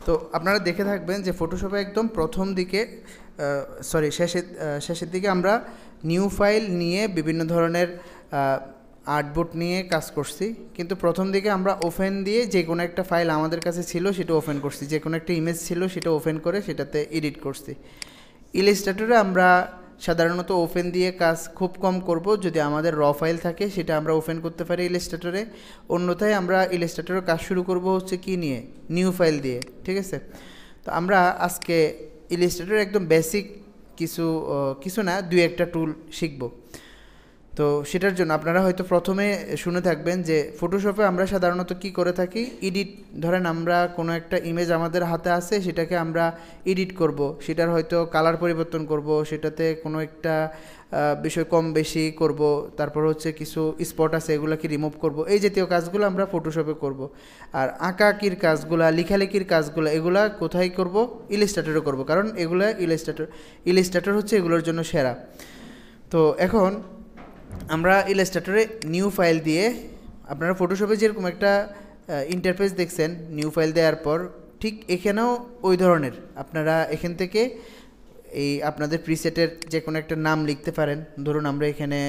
তো আপনারা দেখে থাকবেন যে ফটোশপে একদম প্রথম দিকে শেষের দিকে আমরা নিউ ফাইল নিয়ে বিভিন্ন ধরনের আর্টবোর্ড নিয়ে কাজ করছি, কিন্তু প্রথম দিকে আমরা ওপেন দিয়ে যে কোনো একটা ফাইল আমাদের কাছে ছিল সেটা ওপেন করছি, যে কোনো একটা ইমেজ ছিল সেটা ওপেন করে সেটাতে এডিট করছি। ইলাস্ট্রেটরে আমরা সাধারণত ওপেন দিয়ে কাজ খুব কম করব, যদি আমাদের র ফাইল থাকে সেটা আমরা ওপেন করতে পারি ইলাস্ট্রেটরে, অন্যথায় আমরা ইলাস্ট্রেটরের কাজ শুরু করব হচ্ছে কি নিয়ে, নিউ ফাইল দিয়ে। ঠিক আছে, তো আমরা আজকে ইলাস্ট্রেটরের একদম বেসিক কিছু না, দুই একটা টুল শিখব। তো সেটার জন্য আপনারা হয়তো প্রথমে শুনে থাকবেন যে ফটোশপে আমরা সাধারণত কি করে থাকি, এডিট, ধরেন আমরা কোনো একটা ইমেজ আমাদের হাতে আছে, সেটাকে আমরা এডিট করব, সেটার হয়তো কালার পরিবর্তন করব, সেটাতে কোনো একটা বিষয় কম বেশি করব, তারপর হচ্ছে কিছু স্পট আছে এগুলোকে রিমুভ করব, এই জাতীয় কাজগুলো আমরা ফটোশপে করব। আর আঁকাআঁকির কাজগুলো, লেখালেখির কাজগুলো এগুলা কোথায় করব, ইলাস্ট্রেটরে করব, কারণ এগুলো ইলাস্ট্রেটর হচ্ছে এগুলোর জন্য সেরা। তো এখন আমরা ইলাস্ট্রেটরে নিউ ফাইল দিয়ে, আপনারা ফটোশপে যেরকম একটা ইন্টারফেস দেখছেন নিউ ফাইল দেওয়ার পর, ঠিক এখানেও ওই ধরনের আপনারা এখান থেকে এই আপনাদের প্রিসেটের যে কোনো একটা নাম লিখতে পারেন। ধরুন আমরা এখানে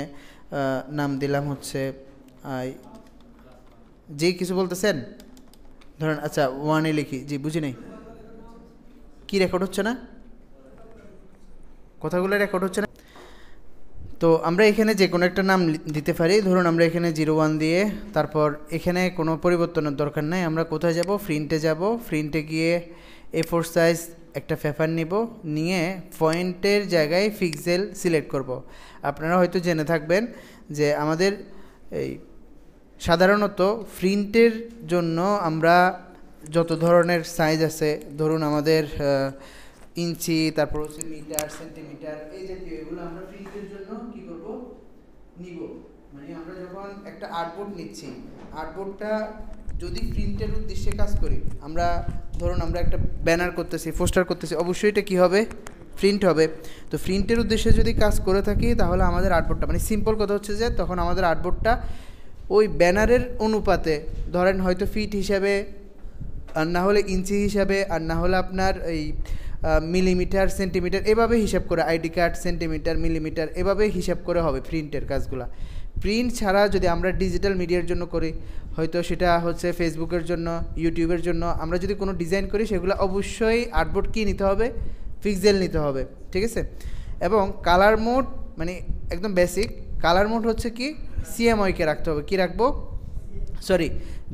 নাম দিলাম হচ্ছে যে কিছু বলতেছেন, ধরেন আচ্ছা ওয়ানে লিখি, জি বুঝি নেই, কি রেকর্ড হচ্ছে না, কথাগুলো রেকর্ড হচ্ছে না। তো আমরা এখানে যে কোনো একটা নাম দিতে পারি, ধরুন আমরা এখানে 01 দিয়ে, তারপর এখানে কোনো পরিবর্তনের দরকার নাই, আমরা কোথায় যাব, প্রিন্টে যাব, প্রিন্টে গিয়ে A4 সাইজ একটা পেপার নিব, নিয়ে পয়েন্টের জায়গায় পিক্সেল সিলেক্ট করব। আপনারা হয়তো জেনে থাকবেন যে আমাদের এই সাধারণত প্রিন্টের জন্য আমরা যত ধরনের সাইজ আছে, ধরুন আমাদের ইঞ্চি, তারপর হচ্ছে মিটার, সেন্টিমিটার, এই জাতীয় এগুলো আমরা প্রিন্টের জন্য কি করব, নিব। মানে আমরা যখন একটা আর্টবোর্ড নিচ্ছি, আর্টবোর্ডটা যদি প্রিন্টের উদ্দেশ্যে কাজ করি, আমরা ধরুন আমরা একটা ব্যানার করতেছি, পোস্টার করতেছি, অবশ্যই এটা কী হবে, প্রিন্ট হবে। তো প্রিন্টের উদ্দেশ্যে যদি কাজ করে থাকি তাহলে আমাদের আর্টবোর্ডটা, মানে সিম্পল কথা হচ্ছে যে তখন আমাদের আর্টবোর্ডটা ওই ব্যানারের অনুপাতে, ধরেন হয়তো ফিট হিসাবে, আর না হলে ইঞ্চি হিসাবে, আর না হলে আপনার এই মিলিমিটার, সেন্টিমিটার, এভাবে হিসাব করে, আইডি কার্ড সেন্টিমিটার, মিলিমিটার, এভাবে হিসাব করে হবে প্রিন্টের কাজগুলো। প্রিন্ট ছাড়া যদি আমরা ডিজিটাল মিডিয়ার জন্য করি, হয়তো সেটা হচ্ছে ফেসবুকের জন্য, ইউটিউবের জন্য, আমরা যদি কোনো ডিজাইন করি সেগুলো অবশ্যই আর্টবোর্ড কী নিতে হবে, পিক্সেল নিতে হবে। ঠিক আছে, এবং কালার মোড, মানে একদম বেসিক কালার মোড হচ্ছে কি, সিএমওয়াইকে রাখতে হবে। কি রাখবো, সরি,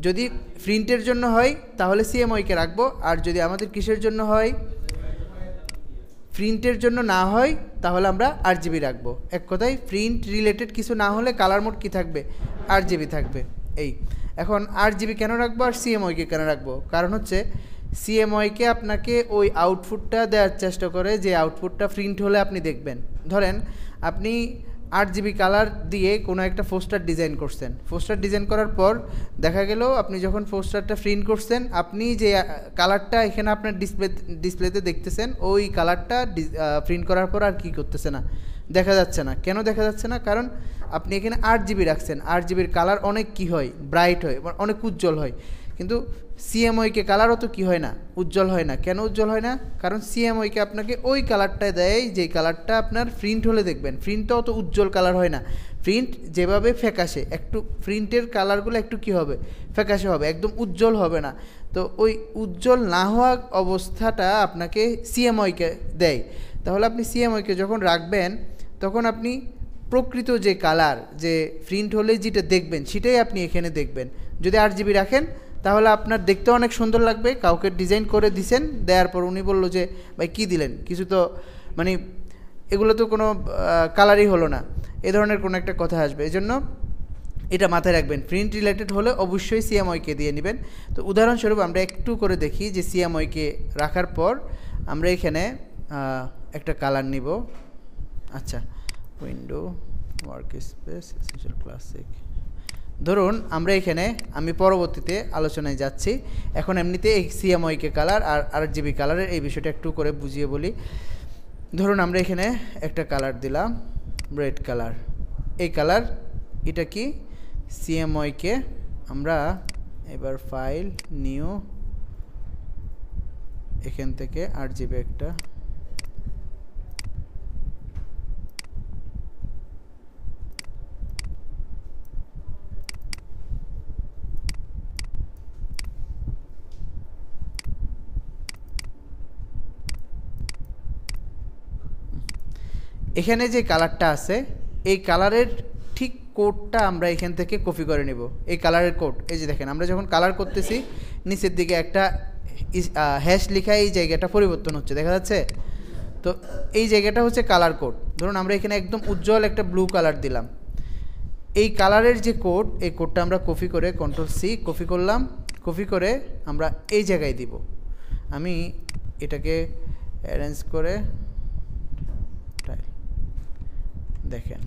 যদি প্রিন্টের জন্য হয় তাহলে সিএমওয়াইকে রাখবো, আর যদি আমাদের কিসের জন্য হয়, প্রিন্টের জন্য না হয় তাহলে আমরা আরজিবি রাখবো। এক কথায় প্রিন্ট রিলেটেড কিছু না হলে কালার মোড কী থাকবে, আরজিবি থাকবে। এই এখন আরজিবি কেন রাখবো আর সিএমওয়াইকে কেন রাখবো, কারণ হচ্ছে সিএমওয়াইকে আপনাকে ওই আউটপুটটা দেওয়ার চেষ্টা করে যে আউটপুটটা প্রিন্ট হলে আপনি দেখবেন। ধরেন আপনি 8GB কালার দিয়ে কোনো একটা পোস্টার ডিজাইন করছেন, পোস্টার ডিজাইন করার পর দেখা গেল আপনি যখন পোস্টারটা প্রিন্ট করছেন, আপনি যে কালারটা এখানে আপনার ডিসপ্লেতে দেখতেছেন, ওই কালারটা প্রিন্ট করার পর আর কি করতেছে না, দেখা যাচ্ছে না। কেন দেখা যাচ্ছে না, কারণ আপনি এখানে 8GB রাখছেন, 8GBর কালার অনেক কি হয়, ব্রাইট হয়, অনেক উজ্জ্বল হয়, কিন্তু সিএমওয়াইকে কালারও তো কী হয় না, উজ্জ্বল হয় না। কেন উজ্জ্বল হয় না, কারণ সিএমওয়াইকে আপনাকে ওই কালারটা দেয় যে কালারটা আপনার প্রিন্ট হলে দেখবেন। প্রিন্টটা অত উজ্জ্বল কালার হয় না, প্রিন্ট যেভাবে ফ্যাকাশে, একটু প্রিন্টের কালারগুলো একটু কী হবে, ফ্যাকাশে হবে, একদম উজ্জ্বল হবে না। তো ওই উজ্জ্বল না হওয়া অবস্থাটা আপনাকে সিএমওয়াইকে দেয়। তাহলে আপনি সিএমওয়াইকে যখন রাখবেন তখন আপনি প্রকৃত যে কালার, যে প্রিন্ট হলে যেটা দেখবেন সেটাই আপনি এখানে দেখবেন। যদি 8GB রাখেন তাহলে আপনার দেখতে অনেক সুন্দর লাগবে, কাউকে ডিজাইন করে দিছেন, দেওয়ার পর উনি বললো যে ভাই কী দিলেন, কিছু তো মানে এগুলো তো কোনো কালারই হলো না, এ ধরনের কোনো একটা কথা আসবে। এই জন্য এটা মাথায় রাখবেন, প্রিন্ট রিলেটেড হলে অবশ্যই সিএমওয়াইকে দিয়ে নেবেন। তো উদাহরণস্বরূপ আমরা একটু করে দেখি যে সিএমওয়াইকে রাখার পর আমরা এখানে একটা কালার নিব। আচ্ছা, window, work space, essential classic, ধরুন আমরা এখানে, আমি পরবর্তীতে আলোচনায় যাচ্ছি, এখন এমনিতে এই সিএমওয়াইকে কালার আর 8GB কালারের এই বিষয়টা একটু করে বুঝিয়ে বলি। ধরুন আমরা এখানে একটা কালার দিলাম, রেড কালার, এই কালার, এটা কি সিএমওয়াইকে, আমরা এবার ফাইল, নিউ, এখান থেকে RGB একটা এখানে যে কালারটা আছে এই কালারের ঠিক কোডটা আমরা এখান থেকে কপি করে নেব। এই কালারের কোড এই যে দেখেন, আমরা যখন কালার করতেছি নিচের দিকে একটা হ্যাশ লেখা এই জায়গাটা পরিবর্তন হচ্ছে, দেখা যাচ্ছে? তো এই জায়গাটা হচ্ছে কালার কোড। ধরুন আমরা এখানে একদম উজ্জ্বল একটা ব্লু কালার দিলাম, এই কালারের যে কোড এই কোডটা আমরা কপি করে Ctrl+C কপি করলাম, কপি করে আমরা এই জায়গায় দিব। আমি এটাকে অ্যারেঞ্জ করে দেখেন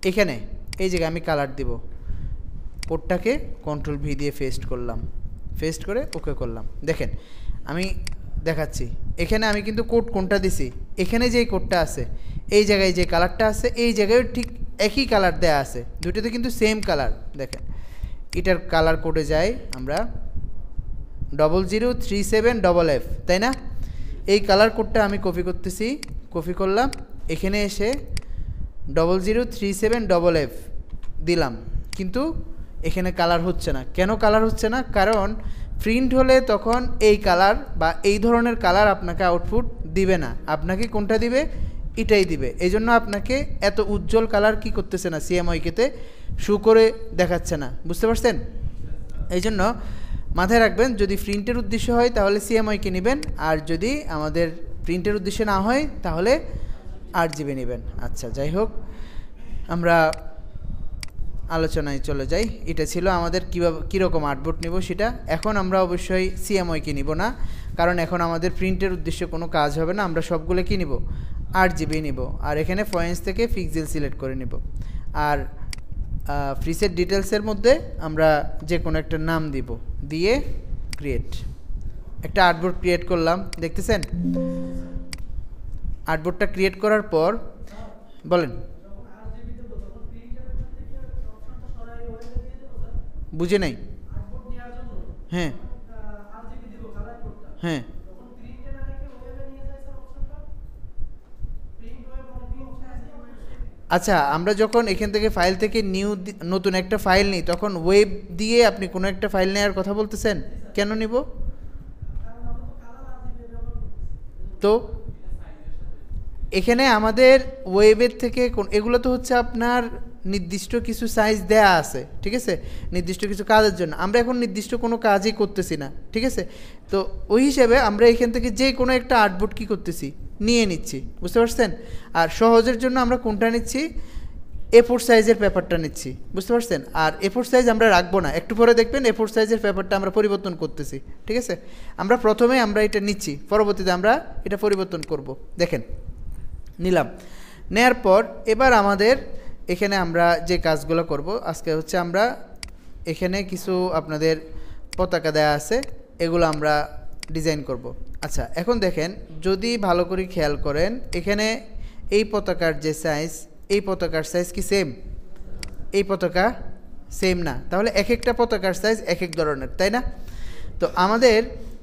এখানে এই জায়গায় আমি কালার দিব, কোডটাকে Ctrl+V দিয়ে পেস্ট করলাম, পেস্ট করে ওকে করলাম। দেখেন আমি দেখাচ্ছি, এখানে আমি কিন্তু কোড কোনটা দিছি, এখানে যে কোডটা আছে এই জায়গায় যে কালারটা আছে এই জায়গায় ঠিক একই কালার দেয়া আছে, দুটোতে কিন্তু সেম কালার। দেখেন এটার কালার কোডে যাই আমরা 0037FF, তাই না? এই কালার কোডটা আমি কপি করতেছি, কপি করলাম, এখানে এসে 0037FF দিলাম, কিন্তু এখানে কালার হচ্ছে না। কেন কালার হচ্ছে না? কারণ প্রিন্ট হলে তখন এই কালার বা এই ধরনের কালার আপনাকে আউটপুট দিবে না, আপনাকে কোনটা দিবে? এটাই দিবে। এই জন্য আপনাকে এত উজ্জ্বল কালার কি করতেছে না, CMYK-তে শো করে দেখাচ্ছে না। বুঝতে পারছেন? এই জন্য মাথায় রাখবেন, যদি প্রিন্টের উদ্দেশ্য হয় তাহলে CMYK নেবেন, আর যদি আমাদের প্রিন্টের উদ্দেশ্য না হয় তাহলে RGB নেবেন। আচ্ছা, যাই হোক আমরা আলোচনায় চলে যাই। এটা ছিল আমাদের কীভাবে কীরকম আর্টবোর্ড নেব সেটা। এখন আমরা অবশ্যই CMYK নিব না, কারণ এখন আমাদের প্রিন্টের উদ্দেশ্যে কোনো কাজ হবে না, আমরা সবগুলো কী নিব? RGB নিব। আর এখানে পয়েন্টস থেকে পিক্সেল সিলেক্ট করে নিব। আর প্রিসেট ডিটেলসের মধ্যে আমরা যে কোনো একটা নাম দিব, দিয়ে ক্রিয়েট, একটা আর্টবোর্ড ক্রিয়েট করলাম। দেখতেছেন আর্টবোর্ডটা ক্রিয়েট করার পর বলেন, বুঝে নাই? হ্যাঁ হ্যাঁ, আচ্ছা আমরা যখন এখান থেকে ফাইল থেকে নতুন একটা ফাইল নিই তখন ওয়েব দিয়ে আপনি কোনো একটা ফাইল নেওয়ার কথা বলতেছেন, কেন নিব? তো এখানে আমাদের ওয়েবের থেকে এগুলো তো হচ্ছে আপনার নির্দিষ্ট কিছু সাইজ দেয়া আছে, ঠিক আছে, নির্দিষ্ট কিছু কাজের জন্য। আমরা এখন নির্দিষ্ট কোনো কাজই করতেছি না, ঠিক আছে? তো ওই হিসেবে আমরা এখান থেকে যে কোনো একটা আর্টবোর্ড কী করতেছি, নিয়ে নিচ্ছি। বুঝতে পারছেন? আর সহজের জন্য আমরা কোনটা নিচ্ছি? A4 সাইজের পেপারটা নিচ্ছি। বুঝতে পারছেন? আর A4 সাইজ আমরা রাখবো না, একটু পরে দেখবেন A4 সাইজের পেপারটা আমরা পরিবর্তন করতেছি, ঠিক আছে? আমরা প্রথমে আমরা এটা নিচ্ছি, পরবর্তীতে আমরা এটা পরিবর্তন করব। দেখেন নিলাম, নেয়ার পর এবার আমাদের এখানে আমরা যে কাজগুলো করব আজকে হচ্ছে আমরা এখানে কিছু আপনাদের পতাকা দেয়া আছে, এগুলো আমরা ডিজাইন করব। আচ্ছা এখন দেখেন, যদি ভালো করে খেয়াল করেন এখানে এই পতাকার যে সাইজ, এই পতাকার সাইজ কি সেম? এই পতাকা সেম না, তাহলে এক একটা পতাকার সাইজ এক এক ধরনের, তাই না? তো আমাদের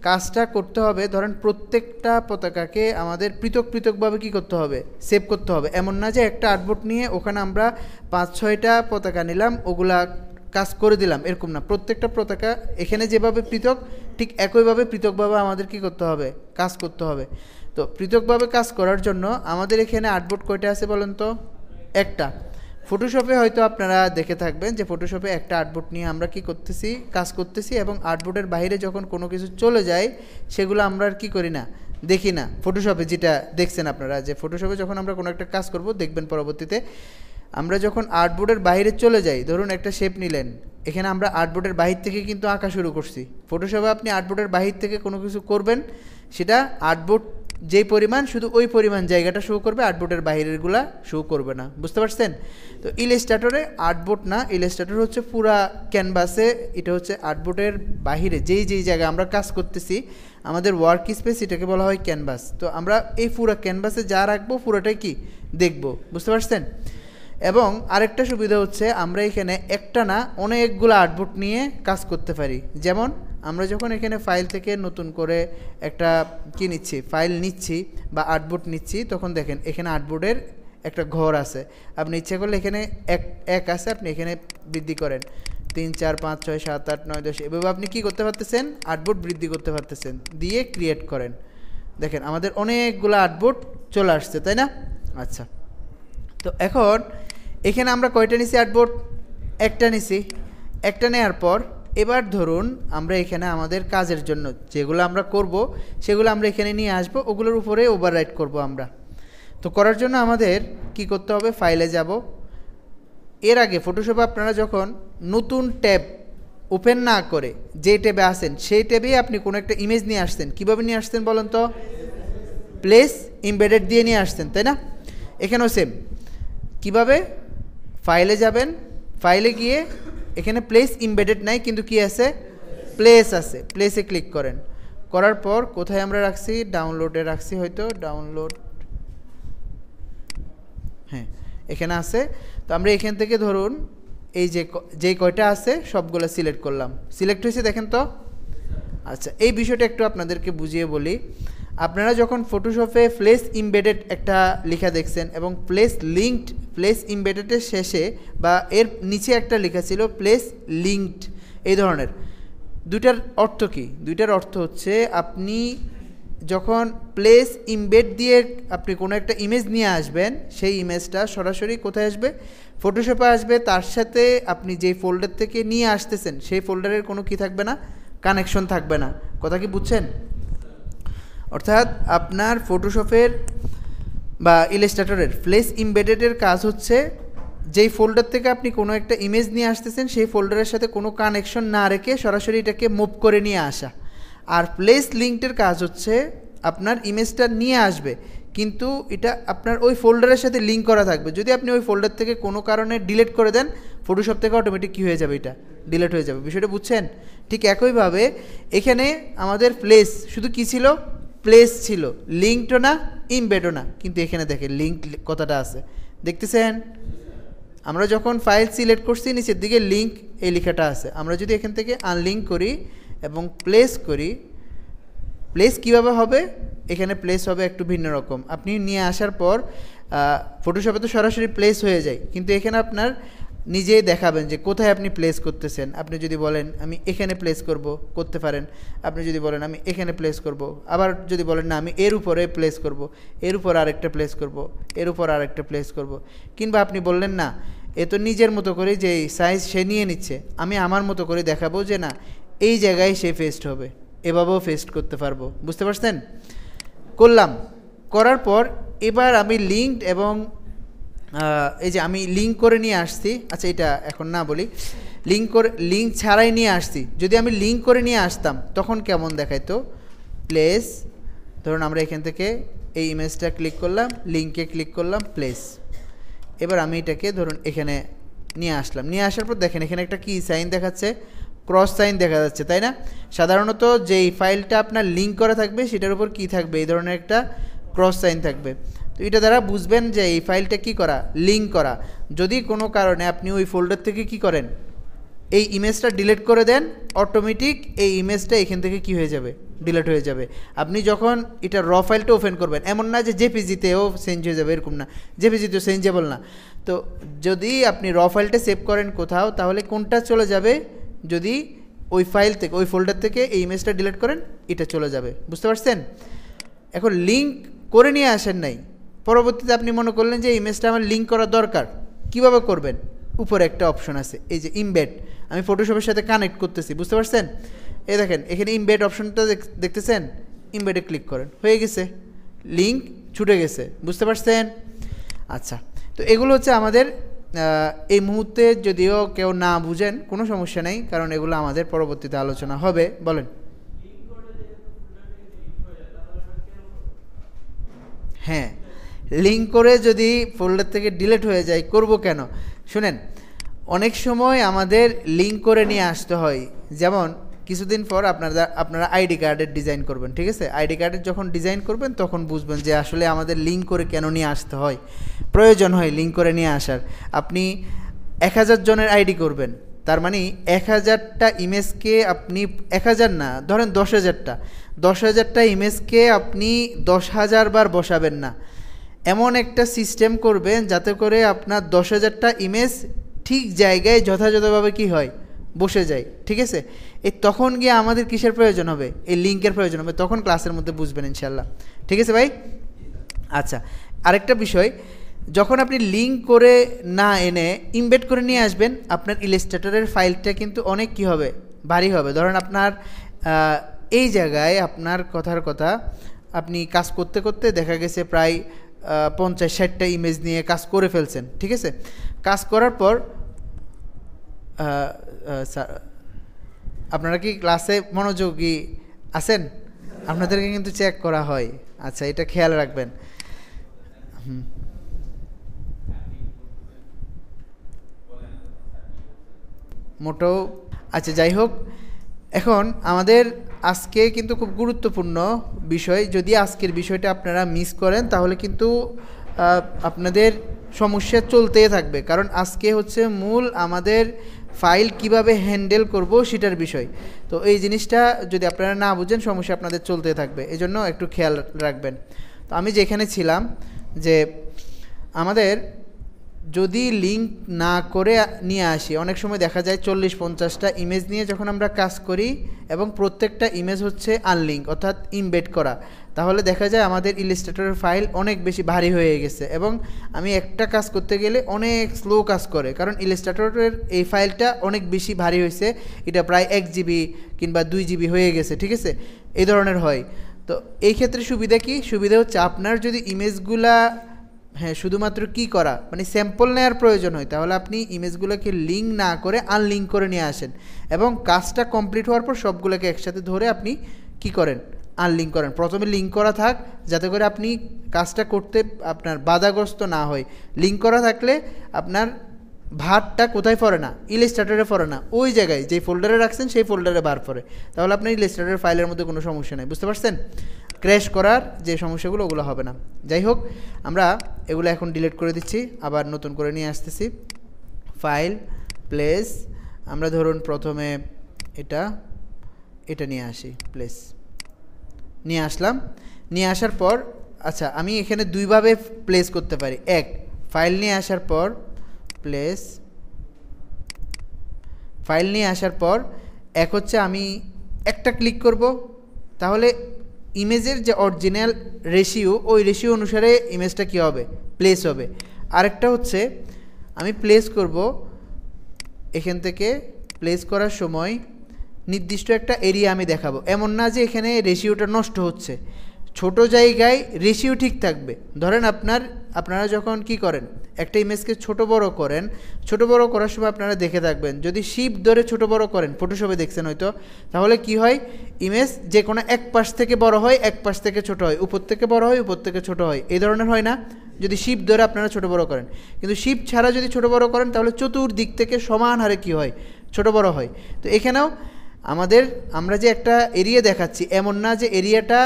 কাজটা করতে হবে, ধরেন প্রত্যেকটা পতাকাকে আমাদের পৃথক পৃথকভাবে কী করতে হবে? সেভ করতে হবে। এমন না যে একটা আর্টবোর্ড নিয়ে ওখানে আমরা 5-6টা পতাকা নিলাম, ওগুলা কাজ করে দিলাম, এরকম না। প্রত্যেকটা পতাকা এখানে যেভাবে পৃথক, ঠিক একইভাবে পৃথকভাবে আমাদের কী করতে হবে? কাজ করতে হবে। তো পৃথকভাবে কাজ করার জন্য আমাদের এখানে আর্টবোর্ড কয়টা আছে বলেন তো? একটা। ফটোশপে হয়তো আপনারা দেখে থাকবেন যে ফটোশপে একটা আর্টবোর্ড নিয়ে আমরা কি করতেছি? কাজ করতেছি, এবং আর্টবোর্ডের বাইরে যখন কোনো কিছু চলে যায় সেগুলো আমরা আর কি করি না, দেখি না। ফটোশপে যেটা দেখছেন আপনারা, যে ফটোশপে যখন আমরা কোনো একটা কাজ করব দেখবেন পরবর্তীতে, আমরা যখন আর্টবোর্ডের বাইরে চলে যাই, ধরুন একটা শেপ নিলেন, এখানে আমরা আর্টবোর্ডের বাহির থেকে কিন্তু আঁকা শুরু করছি। ফটোশপে আপনি আর্টবোর্ডের বাহির থেকে কোনো কিছু করবেন, সেটা আর্টবোর্ড যেই পরিমাণ, শুধু ওই পরিমাণ জায়গাটা শো করবে, আর্টবোর্ডের বাইরেরগুলা শো করবে না। বুঝতে পারছেন? তো ইলাস্ট্রেটরে আর্টবোর্ড না, ইলাস্ট্রেটর হচ্ছে পুরা ক্যানভাসে, এটা হচ্ছে আর্টবোর্ডের বাহিরে যেই যেই জায়গায় আমরা কাজ করতেছি, আমাদের ওয়ার্ক স্পেস, এটাকে বলা হয় ক্যানভাস। তো আমরা এই পুরো ক্যানভাসে যা রাখবো পুরোটাই কি দেখব। বুঝতে পারছেন? এবং আরেকটা সুবিধা হচ্ছে আমরা এখানে একটা না অনেকগুলো আর্টবোর্ড নিয়ে কাজ করতে পারি। যেমন আমরা যখন এখানে ফাইল থেকে নতুন করে একটা কি নিচ্ছি, ফাইল নিচ্ছি বা আর্টবোর্ড নিচ্ছি, তখন দেখেন এখানে আর্টবোর্ডের একটা ঘর আছে। আপনি ইচ্ছা করলে এখানে এক আছে, আপনি এখানে বৃদ্ধি করেন 3 4 5 6 7 8 9 10, এভাবে আপনি কি করতে পারতেছেন, আর্টবোর্ড বৃদ্ধি করতে পারতেছেন, দিয়ে ক্রিয়েট করেন। দেখেন আমাদের অনেকগুলো আর্টবোর্ড চলে আসছে, তাই না? আচ্ছা, তো এখন এখানে আমরা কয়টা নিছি আর্টবোর্ড? একটা নিছি। একটা নেওয়ার পর এবার ধরুন আমরা এখানে আমাদের কাজের জন্য যেগুলো আমরা করব সেগুলো আমরা এখানে নিয়ে আসব, ওগুলোর উপরে ওভাররাইট করব আমরা। তো করার জন্য আমাদের কি করতে হবে, ফাইলে যাব। এর আগে ফটোশপে আপনারা যখন নতুন ট্যাব ওপেন না করে যে ট্যাবে আসেন সেই ট্যাবেই আপনি কোনো একটা ইমেজ নিয়ে আসতেন। কীভাবে নিয়ে আসতেন বলেন তো? প্লেস ইমবেডেড দিয়ে নিয়ে আসতেন, তাই না? এখানেও সেম। কিভাবে? ফাইলে যাবেন, ফাইলে গিয়ে এখানে প্লেস ইমবেডেড নাই, কিন্তু কি আছে, প্লেস আছে। প্লেসে ক্লিক করেন। করার পর কোথায় আমরা রাখছি, ডাউনলোডে রাখছি হয়তো, ডাউনলোড, হ্যাঁ এখানে আছে। তো আমরা এখান থেকে ধরুন এই যেই কয়টা আছে সবগুলো সিলেক্ট করলাম। সিলেক্ট হয়েছে দেখেন তো? আচ্ছা, এই বিষয়টা একটু আপনাদেরকে বুঝিয়ে বলি। আপনারা যখন ফটোশপে প্লেস ইমবেডেড একটা লেখা দেখছেন এবং প্লেস লিঙ্কড, প্লেস ইমবেডেডের শেষে বা এর নিচে একটা লেখা ছিল প্লেস লিঙ্কড, এই ধরনের দুইটার অর্থ কি? দুইটার অর্থ হচ্ছে আপনি যখন প্লেস ইমবেড দিয়ে আপনি কোনো একটা ইমেজ নিয়ে আসবেন, সেই ইমেজটা সরাসরি কোথায় আসবে, ফটোশপে আসবে। তার সাথে আপনি যেই ফোল্ডার থেকে নিয়ে আসতেছেন সেই ফোল্ডারের কোনো কি থাকবে না, কানেকশন থাকবে না। কথা কি বুঝছেন? অর্থাৎ আপনার ফটোশপের বা ইলাস্ট্রেটরের প্লেস ইমবেডেডের কাজ হচ্ছে যেই ফোল্ডার থেকে আপনি কোনো একটা ইমেজ নিয়ে আসতেছেন সেই ফোল্ডারের সাথে কোনো কানেকশন না রেখে সরাসরি এটাকে মুভ করে নিয়ে আসা। আর প্লেস লিঙ্কডের কাজ হচ্ছে আপনার ইমেজটা নিয়ে আসবে, কিন্তু এটা আপনার ওই ফোল্ডারের সাথে লিঙ্ক করা থাকবে। যদি আপনি ওই ফোল্ডার থেকে কোনো কারণে ডিলিট করে দেন, ফটোশপ থেকে অটোমেটিক কী হয়ে যাবে, এটা ডিলিট হয়ে যাবে। বিষয়টা বুঝছেন? ঠিক একইভাবে এখানে আমাদের প্লেস শুধু কী ছিল, প্লেস ছিল, লিঙ্কডও না, ইমবেডও না, কিন্তু এখানে দেখেন লিঙ্ক কথাটা আছে, দেখতেছেন? আমরা যখন ফাইল সিলেক্ট করছি নিচের দিকে লিঙ্ক এই লেখাটা আছে। আমরা যদি এখান থেকে আনলিঙ্ক করি এবং প্লেস করি, প্লেস কীভাবে হবে, এখানে প্লেস হবে একটু ভিন্ন রকম। আপনি নিয়ে আসার পর ফটোশপে তো সরাসরি প্লেস হয়ে যায়, কিন্তু এখানে আপনার নিজেই দেখাবেন যে কোথায় আপনি প্লেস করতেছেন। আপনি যদি বলেন আমি এখানে প্লেস করব, করতে পারেন। আপনি যদি বলেন আমি এখানে প্লেস করব, আবার যদি বলেন না আমি এর উপরে প্লেস করব, এর উপর আরেকটা প্লেস করব, এর উপর আরেকটা প্লেস করব। কিংবা আপনি বললেন না এ তো নিজের মতো করে যে সাইজ সে নিয়ে নিচ্ছে, আমি আমার মতো করে দেখাবো যে না এই জায়গায় সে ফেস্ট হবে, এভাবেও ফেস্ট করতে পারবো। বুঝতে পারছেন? করলাম, করার পর এবার আমি লিঙ্কড এবং এই যে আমি লিঙ্ক করে নিয়ে আসছি। আচ্ছা এটা এখন না বলি, লিঙ্ক ছাড়াই নিয়ে আসছি। যদি আমি লিঙ্ক করে নিয়ে আসতাম তখন কেমন দেখাইতো? প্লেস, ধরুন আমরা এখান থেকে এই ইমেজটা ক্লিক করলাম, লিঙ্কে ক্লিক করলাম, প্লেস। এবার আমি এটাকে ধরুন এখানে নিয়ে আসলাম। নিয়ে আসার পর দেখেন এখানে একটা কি সাইন দেখাচ্ছে, ক্রস সাইন দেখা যাচ্ছে, তাই না? সাধারণত যেই ফাইলটা আপনার লিঙ্ক করা থাকবে সেটার উপর কি থাকবে, এই ধরনের একটা ক্রস সাইন থাকবে। তো এটা দ্বারা বুঝবেন যে এই ফাইলটা কি করা, লিঙ্ক করা। যদি কোনো কারণে আপনি ওই ফোল্ডার থেকে কি করেন, এই ইমেজটা ডিলিট করে দেন, অটোমেটিক এই ইমেজটা এখান থেকে কি হয়ে যাবে, ডিলিট হয়ে যাবে। আপনি যখন এটা র ফাইলটা ওপেন করবেন, এমন না যে জেপিজিতেও চেঞ্জ হয়ে যাবে, এরকম না, জেপিজিতেও চেঞ্জেবল না। তো যদি আপনি র ফাইলটা সেভ করেন কোথাও, তাহলে কোনটা চলে যাবে, যদি ওই ফাইল থেকে ওই ফোল্ডার থেকে এই ইমেজটা ডিলিট করেন, এটা চলে যাবে। বুঝতে পারছেন? এখন লিঙ্ক করে নিয়ে আসেন নাই, পরবর্তীতে আপনি মনে করলেন যে ইমেজটা আমার লিঙ্ক করা দরকার, কিভাবে করবেন? উপরে একটা অপশন আছে, এই যে ইমবেড, আমি ফটোশপের সাথে কানেক্ট করতেছি। বুঝতে পারছেন? এই দেখেন এখানে ইমবেড অপশনটা দেখতেছেন, ইমবেডে ক্লিক করেন, হয়ে গেছে, লিঙ্ক ছুটে গেছে। বুঝতে পারছেন? আচ্ছা, তো এগুলো হচ্ছে আমাদের এই মুহূর্তে, যদিও কেউ না বুঝেন কোনো সমস্যা নেই, কারণ এগুলো আমাদের পরবর্তীতে আলোচনা হবে। বলেন। হ্যাঁ, লিঙ্ক করে যদি ফোল্ডার থেকে ডিলিট হয়ে যায়, করব কেন? শুনেন, অনেক সময় আমাদের লিঙ্ক করে নিয়ে আসতে হয়। যেমন কিছুদিন পর আপনারা আইডি কার্ডের ডিজাইন করবেন, ঠিক আছে? আইডি কার্ডের যখন ডিজাইন করবেন তখন বুঝবেন যে আসলে আমাদের লিঙ্ক করে কেন নিয়ে আসতে হয়, প্রয়োজন হয় লিঙ্ক করে নিয়ে আসার। আপনি 1000 জনের আইডি করবেন, তার মানে 1000টা ইমেজকে আপনি 1000 না, ধরেন 10,000টা 10,000টা ইমেজকে আপনি 10,000 বার বসাবেন না, এমন একটা সিস্টেম করবেন যাতে করে আপনার 10,000টা ইমেজ ঠিক জায়গায় যথাযথভাবে কি হয়, বসে যায়। ঠিক আছে, এই তখন গিয়ে আমাদের কিসের প্রয়োজন হবে, এই লিঙ্কের প্রয়োজন হবে, তখন ক্লাসের মধ্যে বুঝবেন ইনশাল্লাহ। ঠিক আছে ভাই? আচ্ছা, আরেকটা বিষয়, যখন আপনি লিঙ্ক করে না এনে ইমবেড করে নিয়ে আসবেন, আপনার ইলাস্ট্রেটরের ফাইলটা কিন্তু অনেক কি হবে, ভারী হবে। ধরেন আপনার এই জায়গায় আপনার কথার কথা আপনি কাজ করতে করতে দেখা গেছে প্রায় 50-60টা ইমেজ নিয়ে কাজ করে ফেলছেন। ঠিক আছে, কাজ করার পর আপনারা কি ক্লাসে মনোযোগী আছেন? আপনাদেরকে কিন্তু চেক করা হয়। আচ্ছা, এটা খেয়াল রাখবেন। মোটেও। আচ্ছা, যাই হোক, এখন আমাদের আজকে কিন্তু খুব গুরুত্বপূর্ণ বিষয়, যদি আজকের বিষয়টা আপনারা মিস করেন তাহলে কিন্তু আপনাদের সমস্যা চলতেই থাকবে, কারণ আজকে হচ্ছে মূল আমাদের ফাইল কিভাবে হ্যান্ডেল করব সেটার বিষয়। তো এই জিনিসটা যদি আপনারা না বুঝেন সমস্যা আপনাদের চলতে থাকবে, এজন্য একটু খেয়াল রাখবেন। তো আমি যেখানে ছিলাম যে আমাদের যদি লিঙ্ক না করে নিয়ে আসি, অনেক সময় দেখা যায় 40-50টা ইমেজ নিয়ে যখন আমরা কাজ করি এবং প্রত্যেকটা ইমেজ হচ্ছে আনলিঙ্ক অর্থাৎ ইমবেড করা, তাহলে দেখা যায় আমাদের ইলাস্ট্রেটরের ফাইল অনেক বেশি ভারী হয়ে গেছে এবং আমি একটা কাজ করতে গেলে অনেক স্লো কাজ করে, কারণ ইলাস্ট্রেটরের এই ফাইলটা অনেক বেশি ভারী হয়েছে, এটা প্রায় 1 জিবি কিংবা 2 জিবি হয়ে গেছে। ঠিক আছে, এই ধরনের হয়। তো এই ক্ষেত্রে সুবিধা কি? সুবিধা হচ্ছে আপনার যদি ইমেজগুলা শুধুমাত্র কি করা মানে স্যাম্পল নেওয়ার প্রয়োজন হয়, তাহলে আপনি ইমেজগুলোকে লিঙ্ক না করে আনলিঙ্ক করে নিয়ে আসেন এবং কাজটা কমপ্লিট হওয়ার পর সবগুলোকে একসাথে ধরে আপনি কি করেন, আনলিঙ্ক করেন। প্রথমে লিঙ্ক করা থাক যাতে করে আপনি কাজটা করতে আপনার বাধাগ্রস্ত না হয়। লিঙ্ক করা থাকলে আপনার ভারটা কোথায় পড়ে না, ইলাস্ট্রেটরে পড়ে না, ওই জায়গায় যে ফোল্ডারে রাখছেন সেই ফোল্ডারে ভার পড়ে, তাহলে আপনার ইলাস্ট্রেটরের ফাইলের মধ্যে কোনো সমস্যা নেই। বুঝতে পারছেন? ক্র্যাশ করার যে সমস্যাগুলো ওগুলো হবে না। যাই হোক, আমরা এগুলো এখন ডিলিট করে দিচ্ছি, আবার নতুন করে নিয়ে আসতেছি। ফাইল প্লেস, আমরা ধরুন প্রথমে এটা নিয়ে আসি, প্লেস নিয়ে আসলাম। নিয়ে আসার পর আচ্ছা, আমি এখানে দুইভাবে প্লেস করতে পারি। এক, ফাইল নিয়ে আসার পর প্লেস, ফাইল নিয়ে আসার পর এক হচ্ছে আমি একটা ক্লিক করব, তাহলে ইমেজের যে অরিজিনাল রেশিও ওই রেশিও অনুসারে ইমেজটা কী হবে, প্লেস হবে। আরেকটা হচ্ছে আমি প্লেস করব, এখান থেকে প্লেস করার সময় নির্দিষ্ট একটা এরিয়া আমি দেখাবো, এমন না যে এখানে রেশিওটা নষ্ট হচ্ছে, ছোট জায়গায় রেশিও ঠিক থাকবে। ধরেন আপনারা যখন কি করেন, একটা ইমেজকে ছোট বড় করেন, ছোট বড় করার সময় আপনারা দেখে থাকবেন, যদি শিফট ধরে ছোট বড় করেন, ফটোশপে দেখছেন হয়তো, তাহলে কি হয়, ইমেজ যে কোনো এক পাশ থেকে বড় হয়, এক পাশ থেকে ছোট হয়, উপর থেকে বড় হয়, উপর থেকে ছোট হয়, এই ধরনের হয় না যদি শিফট ধরে আপনারা ছোট বড় করেন। কিন্তু শিফট ছাড়া যদি ছোট বড় করেন তাহলে চতুর্দিক থেকে সমান হারে কি হয়, ছোট বড় হয়। তো এখানেও আমরা যে একটা এরিয়া দেখাচ্ছি, এমন না যে এরিয়াটা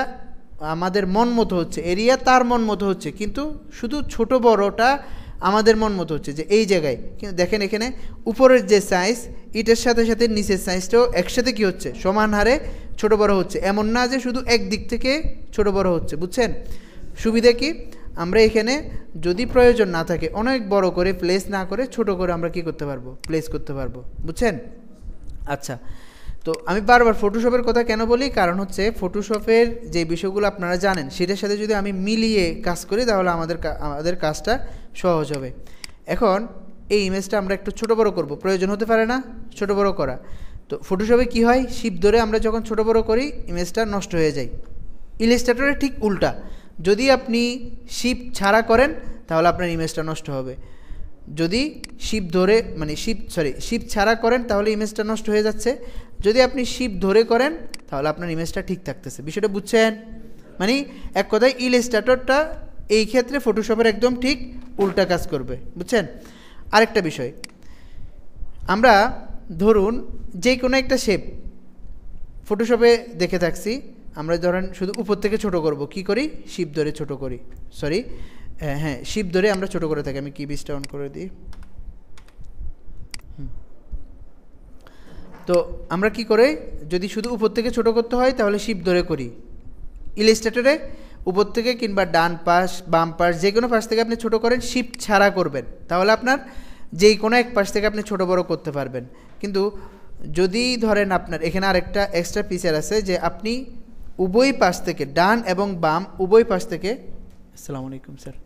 আমাদের মন মতো হচ্ছে, এরিয়া তার মন মতো হচ্ছে, কিন্তু শুধু ছোট বড়টা আমাদের মন মতো হচ্ছে যে এই জায়গায়। কিন্তু দেখেন এখানে উপরের যে সাইজ এটার সাথে সাথে নিচের সাইজটাও একসাথে কি হচ্ছে, সমান হারে ছোট বড় হচ্ছে, এমন না যে শুধু এক দিক থেকে ছোট বড় হচ্ছে। বুঝছেন? সুবিধা কি, আমরা এখানে যদি প্রয়োজন না থাকে অনেক বড় করে প্লেস না করে ছোট করে আমরা কি করতে পারবো, প্লেস করতে পারবো। বুঝছেন? আচ্ছা, তো আমি বারবার ফটোশপের কথা কেন বলি, কারণ হচ্ছে ফটোশপের যে বিষয়গুলো আপনারা জানেন সেটার সাথে যদি আমি মিলিয়ে কাজ করি তাহলে আমাদের কাজটা সহজ হবে। এখন এই ইমেজটা আমরা একটু ছোট বড় করব, প্রয়োজন হতে পারে না ছোট বড় করা। তো ফটোশপে কি হয়, শিপ ধরে আমরা যখন ছোট বড় করি ইমেজটা নষ্ট হয়ে যায়। ইলাস্ট্রেটরে ঠিক উল্টা, যদি আপনি শিপ ছাড়া করেন তাহলে আপনার ইমেজটা নষ্ট হবে, যদি শিপ ধরে শিপ ছাড়া করেন তাহলে ইমেজটা নষ্ট হয়ে যাচ্ছে, যদি আপনি শিপ ধরে করেন তাহলে আপনার ইমেজটা ঠিক থাকতেছে। বিষয়টা বুঝছেন? মানে এক কথায় ইলাস্ট্রেটরটা এই ক্ষেত্রে ফটোশপের একদম ঠিক উল্টা কাজ করবে। বুঝছেন? আরেকটা বিষয়, আমরা ধরুন যে কোনো একটা শেপ ফটোশপে দেখে থাকছি, আমরা ধরেন শুধু উপর থেকে ছোট করব, কি করি, শিপ ধরে ছোট করি, শিপ ধরে আমরা ছোট করে থাকি। আমি কি বিচটা অন করে দিই। তো আমরা কি করে, যদি শুধু উপর থেকে ছোট করতে হয় তাহলে শিফট ধরে করি। ইলাস্ট্রেটরে উপর থেকে কিংবা ডান পাশ বাম পাশ যে কোনো পাশ থেকে আপনি ছোট করেন, শিফট ছাড়া করবেন, তাহলে আপনার যেই কোনো এক পাশ থেকে আপনি ছোট বড় করতে পারবেন। কিন্তু যদি ধরেন আপনার এখানে আরেকটা এক্সট্রা ফিচার আছে যে আপনি উভয় পাশ থেকে, ডান এবং বাম উভয় পাশ থেকে, আসসালামু আলাইকুম স্যার,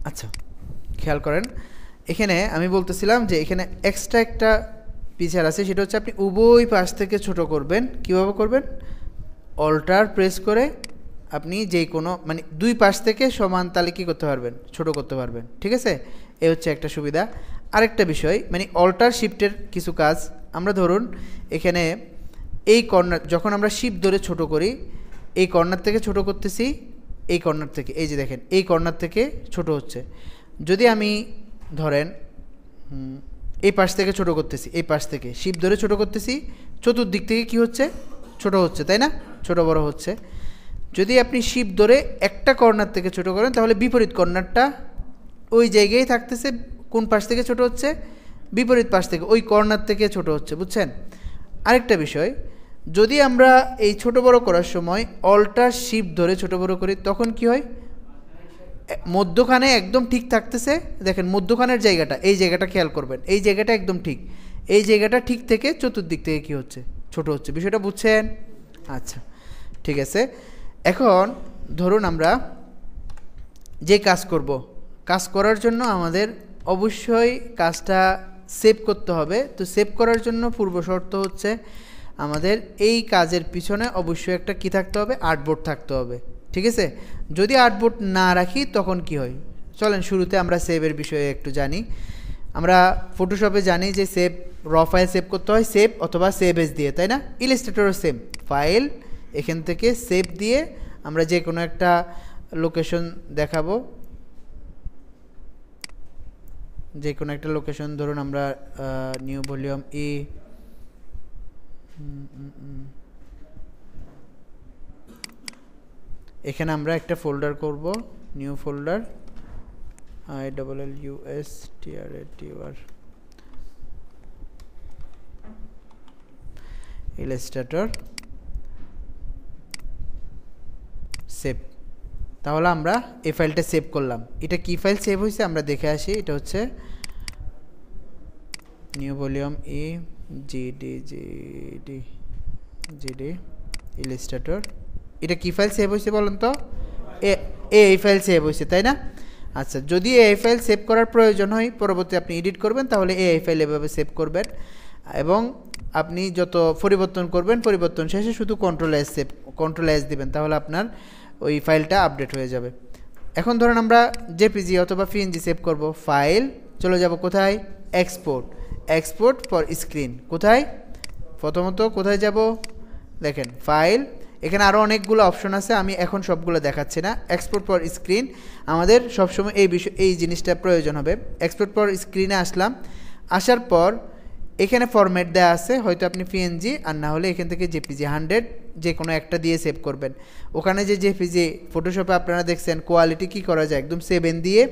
আচ্ছা খেয়াল করেন, এখানে আমি বলতেছিলাম যে এখানে এক্সট্রা একটা ফিচার আছে, সেটা হচ্ছে আপনি উভয় পাশ থেকে ছোট করবেন। কীভাবে করবেন? অল্টার প্রেস করে আপনি যেই কোনো মানে দুই পাশ থেকে সমান তালে কী করতে পারবেন, ছোট করতে পারবেন। ঠিক আছে, এ হচ্ছে একটা সুবিধা। আরেকটা বিষয়, মানে অল্টার শিফটের কিছু কাজ, আমরা ধরুন এখানে এই কর্নার, যখন আমরা শিফট ধরে ছোট করি, এই কর্নার থেকে ছোট করতেছি, এই কর্নার থেকে, এই যে দেখেন এই কর্নার থেকে ছোট হচ্ছে। যদি আমি ধরেন এই পাশ থেকে ছোট করতেছি, এই পাশ থেকে শিফট ধরে ছোট করতেছি, চতুর্দিক থেকে কি হচ্ছে, ছোট হচ্ছে, তাই না? ছোট বড় হচ্ছে। যদি আপনি শিফট ধরে একটা কর্নার থেকে ছোট করেন, তাহলে বিপরীত কর্নারটা ওই জায়গায় থাকতেছে। কোন পাশ থেকে ছোট হচ্ছে? বিপরীত পাশ থেকে, ওই কর্নার থেকে ছোট হচ্ছে, বুঝছেন? আরেকটা বিষয়, যদি আমরা এই ছোট বড় করার সময় অল্টার শিফট ধরে ছোট বড় করি, তখন কি হয়, মধ্যখানে একদম ঠিক থাকতেছে। দেখেন মধ্যখানের জায়গাটা, এই জায়গাটা খেয়াল করবেন, এই জায়গাটা একদম ঠিক, এই জায়গাটা ঠিক থেকে চতুর্দিক থেকে কি হচ্ছে, ছোট হচ্ছে। বিষয়টা বুঝছেন? আচ্ছা ঠিক আছে। এখন ধরুন আমরা যে কাজ করব, কাজ করার জন্য আমাদের অবশ্যই কাজটা সেভ করতে হবে। তো সেভ করার জন্য পূর্ব শর্ত হচ্ছে আমাদের এই কাজের পিছনে অবশ্যই একটা কি থাকতে হবে, আর্টবোর্ড থাকতে হবে। ঠিক আছে, যদি আর্টবোর্ড না রাখি তখন কি হয়, চলেন শুরুতে আমরা সেভের বিষয়ে একটু জানি। আমরা ফটোশপে জানি যে সেভ, র ফাইল সেভ করতে হয় সেভ অথবা সেভ এস দিয়ে, তাই না? ইলাস্ট্রেটরও সেম, ফাইল এখান থেকে সেভ দিয়ে আমরা যে কোনো একটা লোকেশন দেখাবো, যে কোনো একটা লোকেশন, ধরুন আমরা নিউ ভলিউম ই, এখানে আমরা একটা ফোল্ডার করব, new folder, ILLUSTRATOR Illustrator save. তাহলে আমরা এই ফাইলটা সেভ করলাম। এটা কি ফাইল সেভ হয়েছে আমরা দেখে আসি। এটা হচ্ছে নিউ ভলিউম ই জিডি ইলাস্ট্রেটর। এটা কি ফাইল সেভ হয়েছে বলেন তো? এই ফাইল সেভ হয়েছে, তাই না? আচ্ছা, যদি এই ফাইল সেভ করার প্রয়োজন হয়, পরবর্তী আপনি এডিট করবেন, তাহলে এই ফাইল এভাবে সেভ করবেন এবং আপনি যত পরিবর্তন করবেন, পরিবর্তন শেষে শুধু কন্ট্রোল এস দিবেন, তাহলে আপনার ওই ফাইলটা আপডেট হয়ে যাবে। এখন ধরুন আমরা জেপিজি অথবা পিএনজি সেভ করব, ফাইল চলে যাব কোথায়, এক্সপোর্ট ফর স্ক্রিন। কোথায়? প্রথমত কোথায় যাব, দেখেন ফাইল, এখানে আরও অনেকগুলো অপশন আছে, আমি এখন সবগুলো দেখাচ্ছি না। এক্সপোর্ট ফর স্ক্রিন, আমাদের সবসময় এই জিনিসটা প্রয়োজন হবে। এক্সপোর্ট ফর স্ক্রিনে আসলাম, আসার পর এখানে ফরম্যাট দেওয়া আছে, হয়তো আপনি পিএনজি আর না হলে এখান থেকে জেপিজি 100 যে কোনো একটা দিয়ে সেভ করবেন। ওখানে যে জেপিজি ফটোশপে আপনারা দেখছেন কোয়ালিটি কি করা যায়, একদম 7 দিয়ে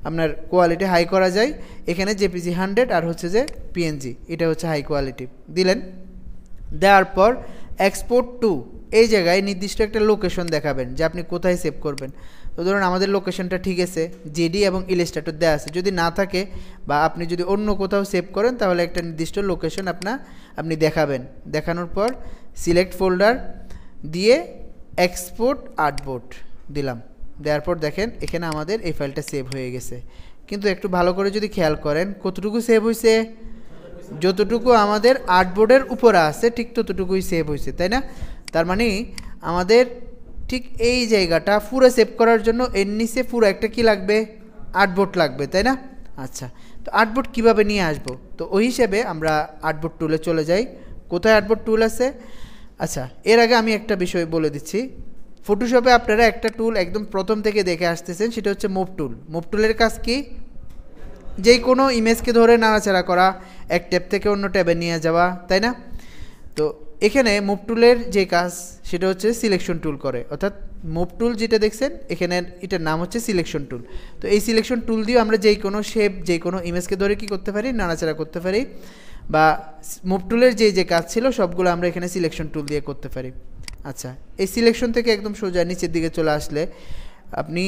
আপনার কোয়ালিটি হাই করা যায়। এখানে জেপিজি 100 আর হচ্ছে যে পিএনজি, এটা হচ্ছে হাই কোয়ালিটি দিলেন। দেওয়ার পর এক্সপোর্ট টু, এই জায়গায় নির্দিষ্ট একটা লোকেশন দেখাবেন যে আপনি কোথায় সেভ করবেন। তো ধরুন আমাদের লোকেশনটা ঠিক আছে, জেডি এবং ইলাস্ট্রেটর দেওয়া আছে। যদি না থাকে বা আপনি যদি অন্য কোথাও সেভ করেন, তাহলে একটা নির্দিষ্ট লোকেশন আপনি দেখাবেন। দেখানোর পর সিলেক্ট ফোল্ডার দিয়ে এক্সপোর্ট আর্টবোর্ড দিলাম। দেওয়ার পর দেখেন এখানে আমাদের এই ফাইলটা সেভ হয়ে গেছে। কিন্তু একটু ভালো করে যদি খেয়াল করেন, কতটুকু সেভ হয়েছে, যতটুকু আমাদের আর্টবোর্ডের উপরে আছে ঠিক ততটুকুই সেভ হয়েছে, তাই না? তার মানে আমাদের ঠিক এই জায়গাটা পুরো সেভ করার জন্য এর নিচে পুরো একটা কি লাগবে, আর্টবোর্ড লাগবে, তাই না? আচ্ছা, তো আর্টবোর্ড কীভাবে নিয়ে আসবো? তো ওই হিসেবে আমরা আর্টবোর্ড টুলে চলে যাই। কোথায় আর্টবোর্ড টুল আছে? আচ্ছা, এর আগে আমি একটা বিষয় বলে দিচ্ছি। ফটোশপে আপনারা একটা টুল একদম প্রথম থেকে দেখে আসতেছেন, সেটা হচ্ছে মুভ টুল। মুভ টুলের কাজ কি? যে কোনো ইমেজকে ধরে নাড়াচাড়া করা, এক ট্যাব থেকে অন্য ট্যাবে নিয়ে যাওয়া, তাই না? তো এখানে মুভ টুলের যে কাজ সেটা হচ্ছে সিলেকশন টুল করে, অর্থাৎ মুভ টুল যেটা দেখছেন এখানে এটার নাম হচ্ছে সিলেকশন টুল। তো এই সিলেকশন টুল দিয়ে আমরা যে কোনো শেপ, যে কোনো ইমেজকে ধরে কি করতে পারি, নাড়াচাড়া করতে পারি, বা মুভ টুলের যে কাজ ছিল সবগুলো আমরা এখানে সিলেকশন টুল দিয়ে করতে পারি। আচ্ছা, এই সিলেকশন থেকে একদম সোজা নিচের দিকে চলে আসলে আপনি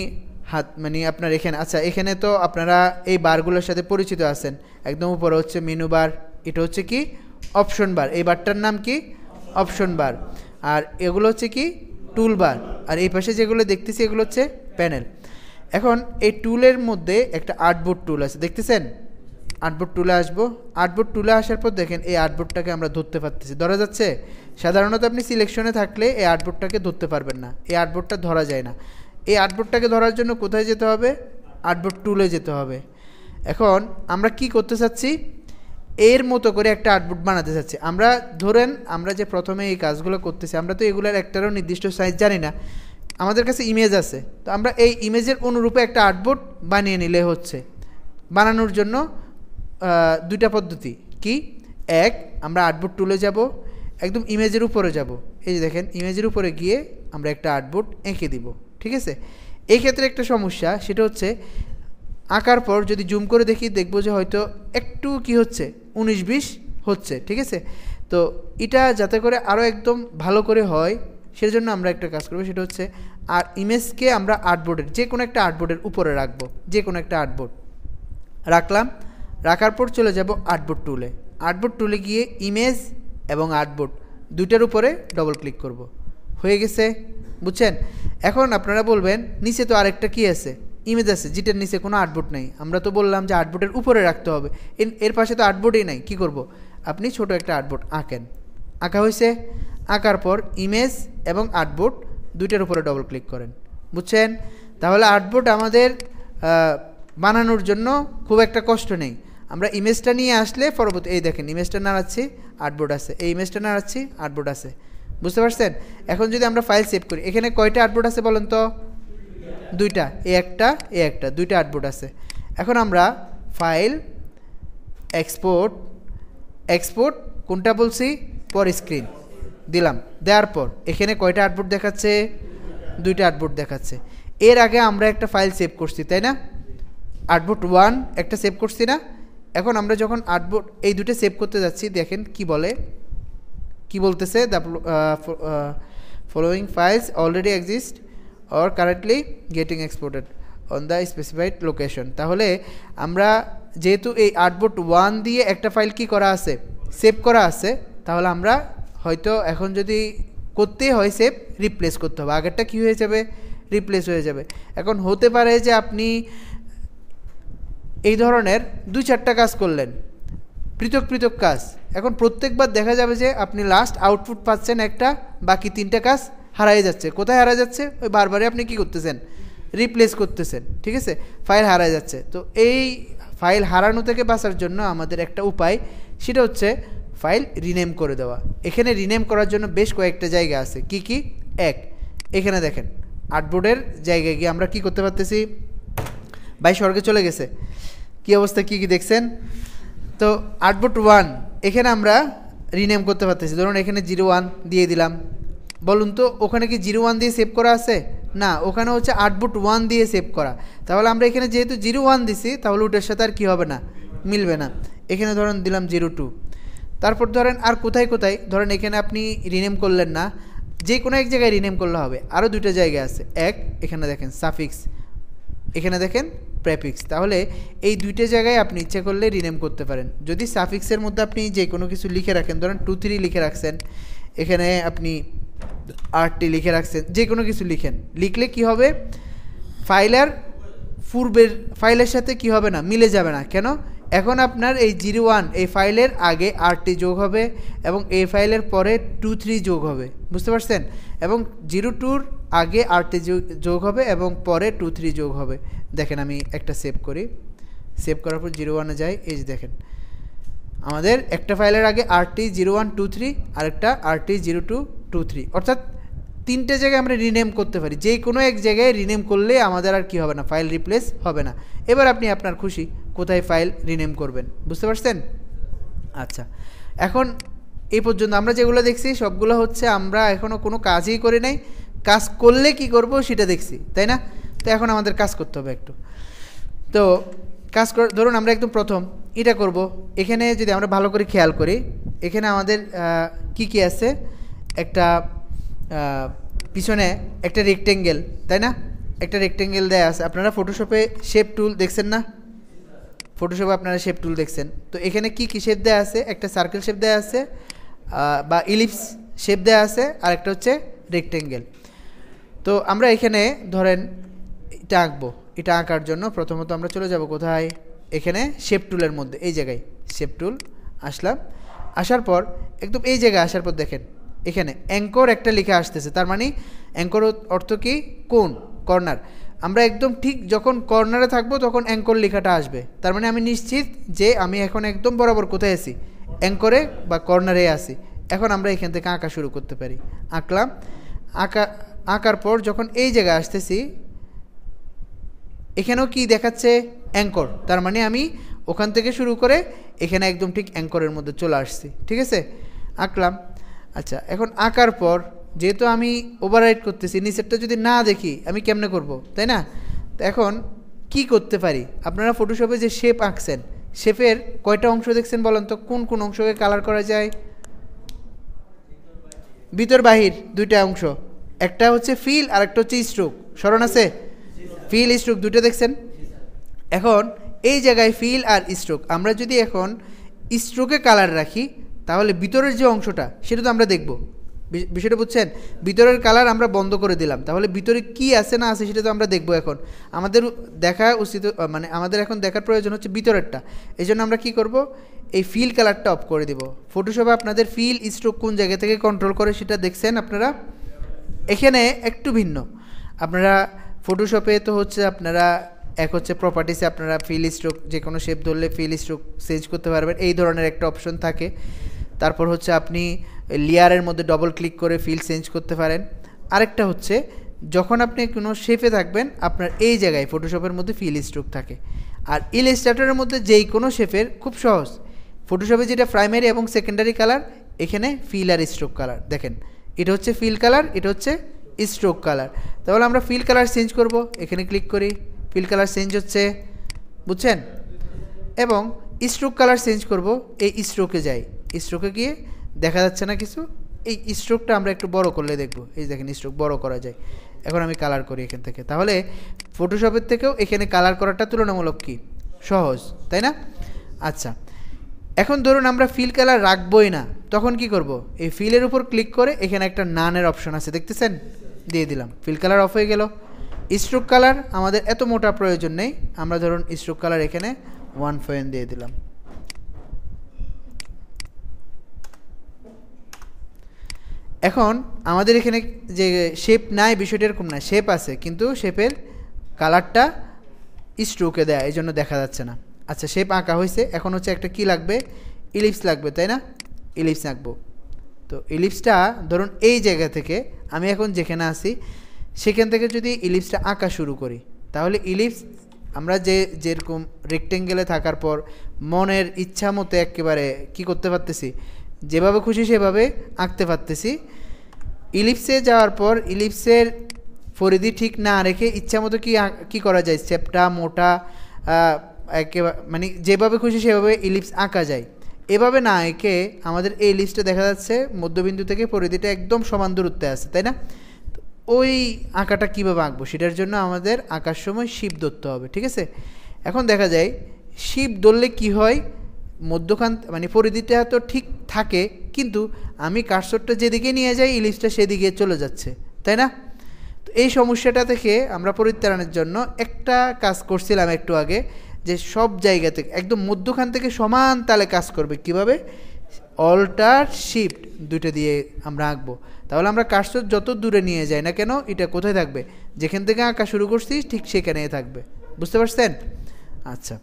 হাত মানে আপনার এখানে, আচ্ছা এখানে তো আপনারা এই বারগুলোর সাথে পরিচিত আছেন। একদম উপরে হচ্ছে মেনু বার, এটা হচ্ছে কি অপশন বার, এই বারটার নাম কি অপশন বার, আর এগুলো হচ্ছে কি টুল বার, আর এই পাশে যেগুলো দেখতেছি এগুলো হচ্ছে প্যানেল। এখন এই টুলের মধ্যে একটা আর্টবোর্ড টুল আছে, দেখতেছেন? আর্টবোর্ড টুলে আসবো, আর্টবোর্ড টুলে আসার পর দেখেন এই আর্টবোর্ডটাকে আমরা ধরতে পারতেছি, ধরা যাচ্ছে? সাধারণত আপনি সিলেকশনে থাকলে এই আর্টবোর্ডটাকে ধরতে পারবেন না, এই আর্টবোর্ডটা ধরা যায় না। এই আর্টবোর্ডটাকে ধরার জন্য কোথায় যেতে হবে? আর্টবোর্ড টুলে যেতে হবে। এখন আমরা কি করতে চাচ্ছি, এর মতো করে একটা আর্টবোর্ড বানাতে চাচ্ছি। আমরা ধরেন আমরা যে প্রথমে এই কাজগুলো করতেছি, আমরা তো এগুলোর একটারও নির্দিষ্ট সাইজ জানি না, আমাদের কাছে ইমেজ আছে, তো আমরা এই ইমেজের অনুরূপে একটা আর্টবোর্ড বানিয়ে নিলে হচ্ছে। বানানোর জন্য দুইটা পদ্ধতি কি, এক, আমরা আর্টবোর্ড টুলে যাব, একদম ইমেজের উপরে যাব, এই যে দেখেন ইমেজের উপরে গিয়ে আমরা একটা আর্টবোর্ড এঁকে দিব, ঠিক আছে? এই ক্ষেত্রে একটা সমস্যা, সেটা হচ্ছে আঁকার পর যদি জুম করে দেখি দেখবো যে হয়তো একটু কি হচ্ছে 19-20 হচ্ছে, ঠিক আছে? তো এটা যাতে করে আরও একদম ভালো করে হয় সেজন্য আমরা একটা কাজ করবো, সেটা হচ্ছে আর ইমেজকে আমরা আর্টবোর্ডের যে কোনো একটা আর্টবোর্ডের উপরে রাখবো, যে কোনো একটা আর্টবোর্ড রাখলাম, রাখার পর চলে যাব আর্টবোর্ড টুলে। আর্টবোর্ড টুলে গিয়ে ইমেজ এবং আর্টবোর্ড দুইটার উপরে ডবল ক্লিক করব, হয়ে গেছে, বুঝছেন? এখন আপনারা বলবেন নিচে তো আরেকটা কি আছে, ইমেজ আছে, যেটার নিচে কোনো আর্টবোর্ড নেই। আমরা তো বললাম যে আর্টবোর্ডের উপরে রাখতে হবে, এর পাশে তো আর্টবোর্ডই নাই, কি করব? আপনি ছোট একটা আর্টবোর্ড আঁকেন, আঁকা হয়েছে, আঁকার পর ইমেজ এবং আর্টবোর্ড দুইটার উপরে ডবল ক্লিক করেন, বুঝছেন? তাহলে আর্টবোর্ড আমাদের বানানোর জন্য খুব একটা কষ্ট নেই। আমরা ইমেজটা নিয়ে আসলে পরবর্তী, এই দেখেন ইমেজটা নাড়াচ্ছি আর্টবোর্ড আছে, এই ইমেজটা নাড়াচ্ছি আর্টবোর্ড আছে, বুঝতে পারছেন? এখন যদি আমরা ফাইল সেভ করি, এখানে কয়টা আর্টবোর্ড আছে বলেন তো? দুইটা, এ একটা, দুইটা আর্টবোর্ড আছে। এখন আমরা ফাইল এক্সপোর্ট কোনটা বলছি, পর স্ক্রিন দিলাম, দেওয়ার পর এখানে কয়টা আর্টবোর্ড দেখাচ্ছে? দুইটা আর্টবোর্ড দেখাচ্ছে। এর আগে আমরা একটা ফাইল সেভ করছি, তাই না? আর্টবোর্ড 1 একটা সেভ করছি না? এখন আমরা যখন আর্টবোর্ড এই দুটো সেভ করতে যাচ্ছি, দেখেন কি বলে, কি বলতেছে, the following files already exist or currently getting exported on the specified location. তাহলে আমরা যেহেতু এই আর্টবোর্ড 1 দিয়ে একটা ফাইল কি করা আছে, সেভ করা আছে, তাহলে আমরা হয়তো এখন যদি করতে হয় সেভ, রিপ্লেস করতে হবে, আগেরটা কি হয়ে যাবে, রিপ্লেস হয়ে যাবে। এখন হতে পারে যে আপনি এই ধরনের 2-4টা কাজ করলেন, পৃথক কাজ, এখন প্রত্যেকবার দেখা যাবে যে আপনি লাস্ট আউটপুট পাচ্ছেন একটা, বাকি 3টা কাজ হারাই যাচ্ছে। কোথায় হারা যাচ্ছে? ওই বারবারে আপনি কি করতেছেন, রিপ্লেস করতেছেন, ঠিক আছে? ফাইল হারাই যাচ্ছে। তো এই ফাইল হারানো থেকে বাঁচার জন্য আমাদের একটা উপায়, সেটা হচ্ছে ফাইল রিনেম করে দেওয়া। এখানে রিনেম করার জন্য বেশ কয়েকটা জায়গা আছে, কি কি? এক, এখানে দেখেন আর্টবোর্ডের জায়গায় গিয়ে আমরা কি করতে পারতেছি, বাই স্বর্গে চলে গেছে, কি অবস্থা, কি দেখছেন? তো আর্টবোর্ড 1 এখানে আমরা রিনেম করতে পারতেছি, ধরুন এখানে 01 দিয়ে দিলাম। বলুন তো ওখানে কি 01 দিয়ে সেভ করা আছে? না, ওখানে হচ্ছে আর্টবোর্ড 1 দিয়ে সেভ করা। তাহলে আমরা এখানে যেহেতু 01 দিছি, তাহলে ওটার সাথে আর কি হবে না, মিলবে না। এখানে ধরেন দিলাম 02। তারপর ধরেন আর কোথায় ধরেন এখানে আপনি রিনেম করলেন না, যে কোনো এক জায়গায় রিনেম করলে হবে। আরও দুটো জায়গা আছে, এক এখানে দেখেন সাফিক্স, এখানে দেখেন প্রেফিক্স। তাহলে এই দুইটা জায়গায় আপনি ইচ্ছা করলে রিনেম করতে পারেন। যদি সাফিক্সের মধ্যে আপনি যে কোনো কিছু লিখে রাখেন, ধরেন 23 লিখে রাখছেন, এখানে আপনি RT লিখে রাখছেন, যে কোনো কিছু লিখলে কি হবে, পূর্বের ফাইলের সাথে কি হবে না, মিলে যাবে না। কেন? এখন আপনার এই 01 এই ফাইলের আগে RT যোগ হবে এবং এই ফাইলের পরে 23 যোগ হবে, বুঝতে পারছেন? এবং 02-র আগে RT যোগ হবে এবং পরে 23 যোগ হবে। দেখেন আমি একটা সেভ করি, সেভ করার পর 01-এ যাই, এই যে দেখেন আমাদের একটা ফাইলের আগে RT 0123 আর একটা RT 0223, অর্থাৎ তিনটে জায়গায় আমরা রিনেম করতে পারি, যে কোনো এক জায়গায় রিনেম করলে আমাদের আর কি হবে না, ফাইল রিপ্লেস হবে না। এবার আপনি আপনার খুশি কোথায় ফাইল রিনেম করবেন, বুঝতে পারছেন? আচ্ছা, এখন এই পর্যন্ত আমরা যেগুলো দেখছি সবগুলো হচ্ছে আমরা এখনও কোনো কাজই করি নাই, কাজ করলে কি করব সেটা দেখছি, তাই না? তো এখন আমাদের কাজ করতে হবে একটু। তো কাজ ধরুন আমরা একদম প্রথম এটা করব। এখানে যদি আমরা ভালো করে খেয়াল করি, এখানে আমাদের কি কি আছে, একটা পিছনে একটা রেক্টেঙ্গেল, তাই না? একটা রেক্টেঙ্গেল দেয়া আছে। আপনারা ফটোশপে শেপ টুল দেখছেন না? ফটোশপে আপনারা শেপ টুল দেখছেন, তো এখানে কি কি শেপ দেওয়া আছে? একটা সার্কেল শেপ দেওয়া আছে বা ইলিপস শেপ দেওয়া আছে, আর একটা হচ্ছে রেক্টেঙ্গেল। তো আমরা এখানে ধরেন এটা আঁকবো। এটা আঁকার জন্য প্রথমত আমরা চলে যাব কোথায়, এখানে শেপ টুলের মধ্যে, এই জায়গায় শেপ টুল আসলাম। আসার পর একদম এই জায়গায় আসার পর দেখেন এখানে অ্যাঙ্কর একটা লেখা আসতেছে, তার মানে অ্যাঙ্কর অর্থ কি? কোণ, কর্নার। আমরা একদম ঠিক যখন কর্নারে থাকবো তখন অ্যাঙ্কর লেখাটা আসবে, তার মানে আমি নিশ্চিত যে আমি এখন একদম বরাবর কোথায় আছি, অ্যাঙ্করে বা কর্নারে আছি। এখন আমরা এখান থেকে আঁকা শুরু করতে পারি। আঁকলাম, আঁকার পর যখন এই জায়গায় আসতেছি এখানেও কি দেখাচ্ছে? অ্যাঙ্কর, তার মানে আমি ওখান থেকে শুরু করে এখানে একদম ঠিক অ্যাঙ্করের মধ্যে চলে আসছি, ঠিক আছে? আঁকলাম। আচ্ছা, এখন আঁকার পর যেহেতু আমি ওভাররাইট করতেছি, নিচেরটা যদি না দেখি আমি কেমনে করব, তাই না? তো এখন কি করতে পারি, আপনারা ফটোশপে যে শেপ আঁকছেন শেপের কয়টা অংশ দেখছেন বলেন তো? কোন কোন অংশকে কালার করা যায়? ভিতর বাহির দুইটা অংশ, একটা হচ্ছে ফিল আর একটা হচ্ছে স্ট্রোক। স্মরণ আছে? ফিল স্ট্রোক দুটো দেখছেন। এখন এই জায়গায় ফিল আর স্ট্রোক, আমরা যদি এখন স্ট্রোকে কালার রাখি তাহলে ভিতরের যে অংশটা সেটা তো আমরা দেখব। বিষয়টা বুঝছেন? ভিতরের কালার আমরা বন্ধ করে দিলাম, তাহলে ভিতরে কি আছে না আছে সেটা তো আমরা দেখব। এখন আমাদের দেখা উচিত, মানে আমাদের এখন দেখার প্রয়োজন হচ্ছে ভিতরেরটা। এই জন্য আমরা কি করব, এই ফিল কালারটা অফ করে দিব। ফটোশপে আপনাদের ফিল স্ট্রোক কোন জায়গা থেকে কন্ট্রোল করে সেটা দেখছেন আপনারা। এখানে একটু ভিন্ন। আপনারা ফটোশপে তো হচ্ছে আপনারা এক হচ্ছে প্রপার্টিসে আপনারা ফিল স্ট্রোক যে কোনো শেপ ধরলে ফিল স্ট্রোক চেঞ্জ করতে পারবেন, এই ধরনের একটা অপশন থাকে। তারপর হচ্ছে আপনি লেয়ারের মধ্যে ডবল ক্লিক করে ফিল চেঞ্জ করতে পারেন। আরেকটা হচ্ছে যখন আপনি কোনো শেপে থাকবেন আপনার এই জায়গায় ফটোশপের মধ্যে ফিল স্ট্রোক থাকে। আর ইলাস্ট্রেটরের মধ্যে যেই কোনো শেপের খুব সহজ, ফটোশপে যেটা প্রাইমারি এবং সেকেন্ডারি কালার, এখানে ফিল আর স্ট্রোক কালার দেখেন, এটা হচ্ছে ফিল কালার, এটা হচ্ছে স্ট্রোক কালার। তাহলে আমরা ফিল কালার চেঞ্জ করব, এখানে ক্লিক করি, ফিল কালার চেঞ্জ হচ্ছে, বুঝছেন? এবং স্ট্রোক কালার চেঞ্জ করব, এই স্ট্রোকে যাই, স্ট্রোকে গিয়ে দেখা যাচ্ছে না কিছু, এই স্ট্রোকটা আমরা একটু বড় করলে দেখব। এই দেখেন স্ট্রোক বড় করা যায়। এখন আমি কালার করি এখান থেকে, তাহলে ফটোশপের থেকেও এখানে কালার করাটা তুলনামূলক কি সহজ, তাই না? আচ্ছা, এখন ধরুন আমরা ফিল কালার রাখবই না, তখন কি করব, এই ফিলের উপর ক্লিক করে এখানে একটা নানের অপশন আছে দেখতেছেন, দিয়ে দিলাম, ফিল কালার অফ হয়ে গেল। স্ট্রোক কালার আমাদের এত মোটা প্রয়োজন নেই, আমরা ধরুন স্ট্রোক কালার এখানে 1 দিয়ে দিলাম। এখন আমাদের এখানে যে শেপ নাই বিষয়টা এরকম না, শেপ আছে কিন্তু শেপের কালারটা স্ট্রোকে দেয়, এই জন্য দেখা যাচ্ছে না। আচ্ছা, শেপ আঁকা হয়েছে, এখন হচ্ছে একটা কি লাগবে, ইলিপস লাগবে, তাই না? ইলিপস আঁকবো। তো ইলিপসটা ধরুন এই জায়গা থেকে আমি এখন যেখানে আছি সেখান থেকে যদি ইলিপসটা আঁকা শুরু করি, তাহলে ইলিপস আমরা যেরকম রেক্টেঙ্গেলে থাকার পর মনের ইচ্ছা মতো একেবারে কি করতে পারতেছি, যেভাবে খুশি সেভাবে আঁকতে পারতেছি। ইলিপসে যাওয়ার পর ইলিপসের পরিধি ঠিক না রেখে ইচ্ছা মতো কি করা যায়, শেপটা মোটা একেবারে মানে যেভাবে খুশি সেভাবে ইলিপস আঁকা যায়। এভাবে না এঁকে আমাদের এই ইলিপসটা দেখা যাচ্ছে মধ্যবিন্দু থেকে পরিধিটা একদম সমান দূরত্বে আছে, তাই না? ওই আঁকাটা কীভাবে আঁকবো সেটার জন্য আমাদের আঁকার সময় শিপ ধরতে হবে, ঠিক আছে? এখন দেখা যায় শিপ ধরলে কি হয়, মধ্যখান মানে পরিধিটা তো ঠিক থাকে কিন্তু আমি কার্সরটা যেদিকে নিয়ে যাই ইলিপসটা সেদিকে চলে যাচ্ছে, তাই না? তো এই সমস্যাটা থেকে আমরা পরিত্রাণের জন্য একটা কাজ করছিলাম একটু আগে, যে সব জায়গা থেকে একদম মধ্যখান থেকে সমান তালে কাজ করবে। কিভাবে? অল্টার শিফট দুইটা দিয়ে আমরা আঁকবো, তাহলে আমরা কার্সর যত দূরে নিয়ে যাই না কেন এটা কোথায় থাকবে, যেখান থেকে আঁকা শুরু করছি ঠিক সেখানেই থাকবে, বুঝতে পারছেন? আচ্ছা,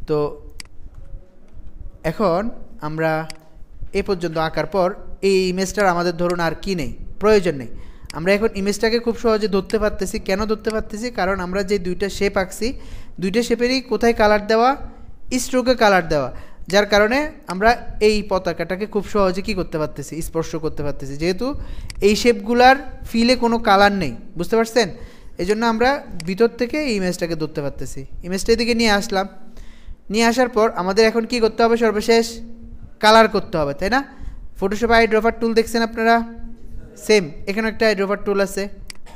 তো এখন আমরা এ পর্যন্ত আঁকার পর এই ইমেজটার আমাদের ধরুন আর কি নেই, প্রয়োজন নেই। আমরা এখন ইমেজটাকে খুব সহজে ধরতে পারতেছি। কেন ধরতে পারতেছি? কারণ আমরা যে দুইটা শেপ আঁকছি, দুইটা শেপেরই কোথায় কালার দেওয়া, স্ট্রোকে কালার দেওয়া, যার কারণে আমরা এই পতাকাটাকে খুব সহজে কী করতে পারতেছি, স্পর্শ করতে পারতেছি, যেহেতু এই শেপগুলার ফিলে কোনো কালার নেই। বুঝতে পারছেন? এই জন্য আমরা ভিতর থেকে এই ইমেজটাকে ধরতে পারতেছি। ইমেজটা এদিকে নিয়ে আসলাম, নিয়ে আসার পর আমাদের এখন কি করতে হবে? সর্বশেষ কালার করতে হবে, তাই না? ফটোশপে আইড্রপার টুল দেখছেন আপনারা? সেম এখানে একটা আইড্রপার টুল আছে,